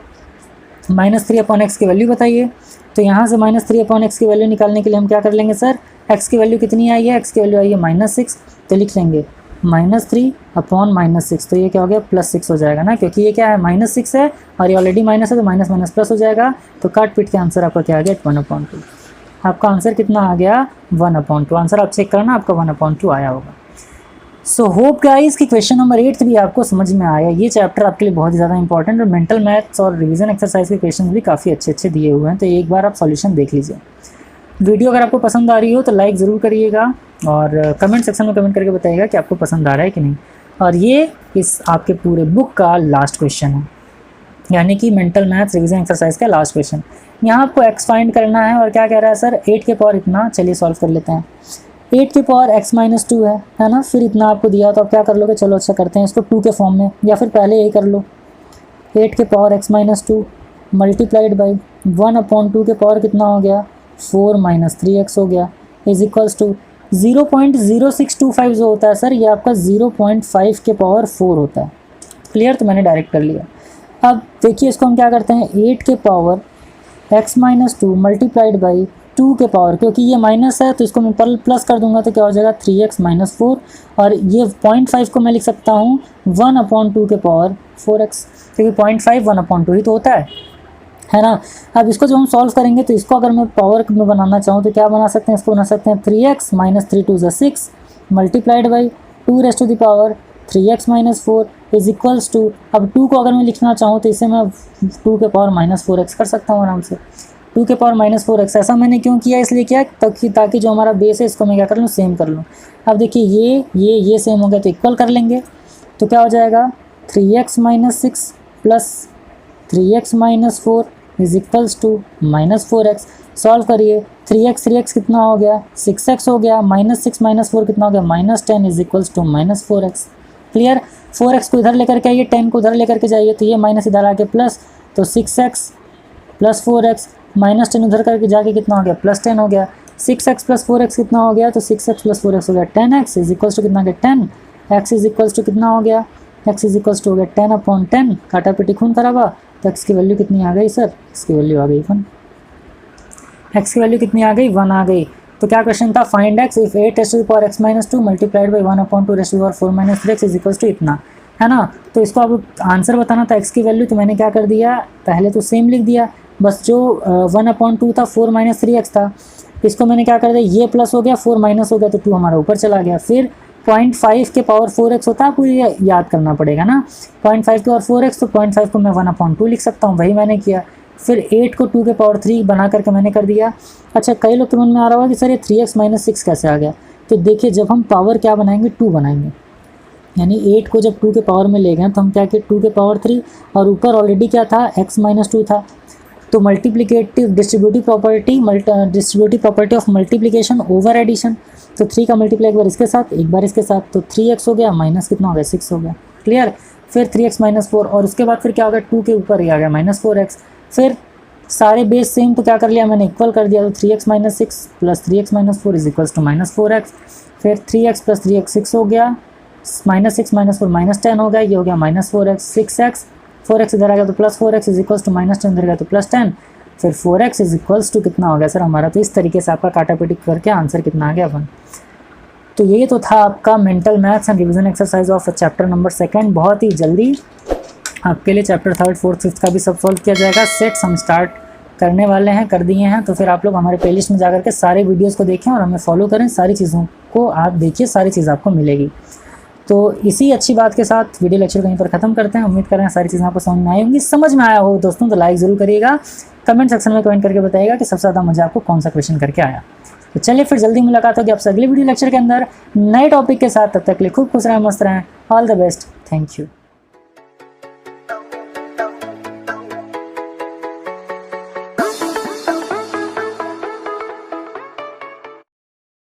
A: -3 अपॉन एक्स की वैल्यू बताइए। तो यहाँ से -3 अपॉन एक्स की वैल्यू निकालने के लिए हम क्या कर लेंगे सर, x की वैल्यू कितनी आई है, x की वैल्यू आई है -6, तो लिख लेंगे -3 अपॉन -6, तो ये क्या हो गया +6 हो जाएगा ना, क्योंकि ये क्या है -6 है और ये ऑलरेडी माइनस है तो माइनस माइनस प्लस हो जाएगा, तो काट पीट के आंसर आपका क्या आ गया 1/2। आपका आंसर कितना आ गया 1/2। आंसर आप चेक करना, आपका 1/2 आया होगा। सो होप गाइस कि क्वेश्चन नंबर 8 भी आपको समझ में आया। ये चैप्टर आपके लिए बहुत ही ज़्यादा इंपॉर्टेंट और मेंटल मैथ्स और रिवीजन एक्सरसाइज के क्वेश्चन भी काफ़ी अच्छे दिए हुए हैं, तो एक बार आप सॉल्यूशन देख लीजिए। वीडियो अगर आपको पसंद आ रही हो तो लाइक ज़रूर करिएगा और कमेंट सेक्शन में कमेंट करके बताइएगा कि आपको पसंद आ रहा है कि नहीं। और ये इस आपके पूरे बुक का लास्ट क्वेश्चन है, यानी कि मेंटल मैथ्स रिवीजन एक्सरसाइज का लास्ट क्वेश्चन। यहाँ आपको एक्स फाइंड करना है और क्या कह रहा है सर, 8 के पावर इतना, चलिए सॉल्व कर लेते हैं। 8 के पावर x-2 है ना, फिर इतना आपको दिया तो आप क्या कर लोगे, चलो अच्छा करते हैं इसको 2 के फॉर्म में, या फिर पहले यही कर लो 8 के पावर x-2 मल्टीप्लाइड बाई 1/2 के पावर कितना हो गया 4 - 3x हो गया, इज इक्वल्स टू 0.0625 जो होता है सर, ये आपका 0.5 के पावर 4 होता है। क्लियर, तो मैंने डायरेक्ट कर लिया। अब देखिए इसको हम क्या करते हैं, 8 के पावर x-2 मल्टीप्लाइड बाई 2 के पावर, क्योंकि ये माइनस है तो इसको मैं प्लस कर दूंगा तो क्या हो जाएगा 3x - 4, और ये 0.5 को मैं लिख सकता हूँ 1/2 के पावर 4x, क्योंकि 0.5 1/2 ही तो होता है ना। अब इसको जब हम सॉल्व करेंगे तो इसको अगर मैं पावर में बनाना चाहूँ तो क्या बना सकते हैं, इसको बना सकते हैं 3x - 3 2 6 multiplied by 2 raised to the power 3x - 4 is equals to, अब 2 को अगर मैं लिखना चाहूँ तो इसे मैं 2 के पावर -4x कर सकता हूँ आराम से। 2 के पावर -4x, ऐसा मैंने क्यों किया, इसलिए किया ताकि जो हमारा बेस है इसको मैं क्या कर लूँ, सेम कर लूँ। अब देखिए ये सेम हो गया तो इक्वल कर लेंगे, तो क्या हो जाएगा 3x - 6 plus 3x - 4 is equals to -4x। Solve करिए, 3x कितना हो गया 6x हो गया, -6 - 4 कितना हो गया -10 is equals to -4x। Clear, 4x को इधर लेकर के आइए, 10 को उधर लेकर के जाइए, तो ये माइनस इधर आके प्लस, तो 6x प्लस 4x -10 उधर करके जाके कितना हो गया +10 हो गया। 6x प्लस 4x कितना हो गया, तो 6x प्लस 4x हो गया 10x इज इक्वल्स टू कितना हो गया 10, x इज इक्वल्स टू कितना हो गया, x इज इक्वल्स टू हो गया 10/10, काटा पिटी खून खराबा, तो x की वैल्यू कितनी आ गई सर, x की वैल्यू आ गई 1, x की वैल्यू कितनी आ गई 1 आ गई। तो क्या क्वेश्चन था, find x if 8 raised to the power x-2 multiplied by 1/2 raised to the power 4 - 3x is equals to इतना, है ना। तो इसको अब आंसर बताना था x की वैल्यू, तो मैंने क्या कर दिया, पहले तो सेम लिख दिया, बस जो 1/2 था 4 - 3x था, इसको मैंने क्या कर दिया, ये प्लस हो गया 4 माइनस हो गया तो 2 हमारा ऊपर चला गया। फिर 0.5 के पावर 4x होता है, आपको ये याद करना पड़ेगा ना, 0.5 के पावर 4x, तो 0.5 को मैं 1/2 लिख सकता हूँ, वही मैंने किया। फिर 8 को 2 के पावर 3 बना करके मैंने कर दिया। अच्छा, कई लोग के मन में आ रहा होगा कि सर ये 3x - 6 कैसे आ गया, तो देखिए जब हम पावर क्या बनाएंगे 2 बनाएंगे, यानी 8 को जब 2 के पावर में ले गए तो हम क्या किए 2 के पावर 3, और ऊपर ऑलरेडी क्या था x-2 था, तो multiplicative distributive property of multiplication over addition, तो 3 का मल्टीप्लाई एक बार इसके साथ एक बार इसके साथ, तो 3x हो गया माइनस कितना हो गया 6 हो गया। क्लियर, फिर 3x माइनस 4, और उसके बाद फिर क्या हो गया, 2 के ऊपर ही आ गया -4x। फिर सारे बेस सेम तो क्या कर लिया मैंने, इक्वल कर दिया, तो 3x minus 6 plus 3x minus 4 is equals to -4x। फिर 3x प्लस 3x 6 हो गया, -6 माइनस 4 -10 हो गया, ये हो गया -4x 6x, 4x इधर आ गया तो +4x इज इक्वल्स टू -10 इधर गया तो +10। फिर 4x इज इक्वल्स टू कितना हो गया सर हमारा, तो इस तरीके से आपका काटापीटी करके आंसर कितना आ गया 1। तो ये तो था आपका mental maths and revision exercise of chapter number 2। बहुत ही जल्दी आपके लिए चैप्टर 3, 4, 5 का भी सब सॉल्व किया जाएगा। सेट्स हम स्टार्ट करने वाले हैं, कर दिए हैं, तो फिर आप लोग हमारे प्लेलिस्ट में जाकर के सारे वीडियोस को देखें और हमें फॉलो करें, सारी चीज़ों को आप देखिए, सारी चीज़ आपको मिलेगी। तो इसी अच्छी बात के साथ वीडियो लेक्चर कहीं पर ख़त्म करते हैं। उम्मीद कर रहे हैं सारी चीज़ें आपको समझ में आई होंगी। समझ में आया हो दोस्तों तो लाइक ज़रूर करिएगा, कमेंट सेक्शन में कमेंट करके बताइएगा कि सबसे ज़्यादा मजा आपको कौन सा क्वेश्चन करके आया। तो चलिए फिर जल्दी मुलाकात होगी आपसे अगले वीडियो लेक्चर के अंदर नए टॉपिक के साथ। तब तक के लिए खूब खुश रहें, मस्त रहें। All the best, thank you.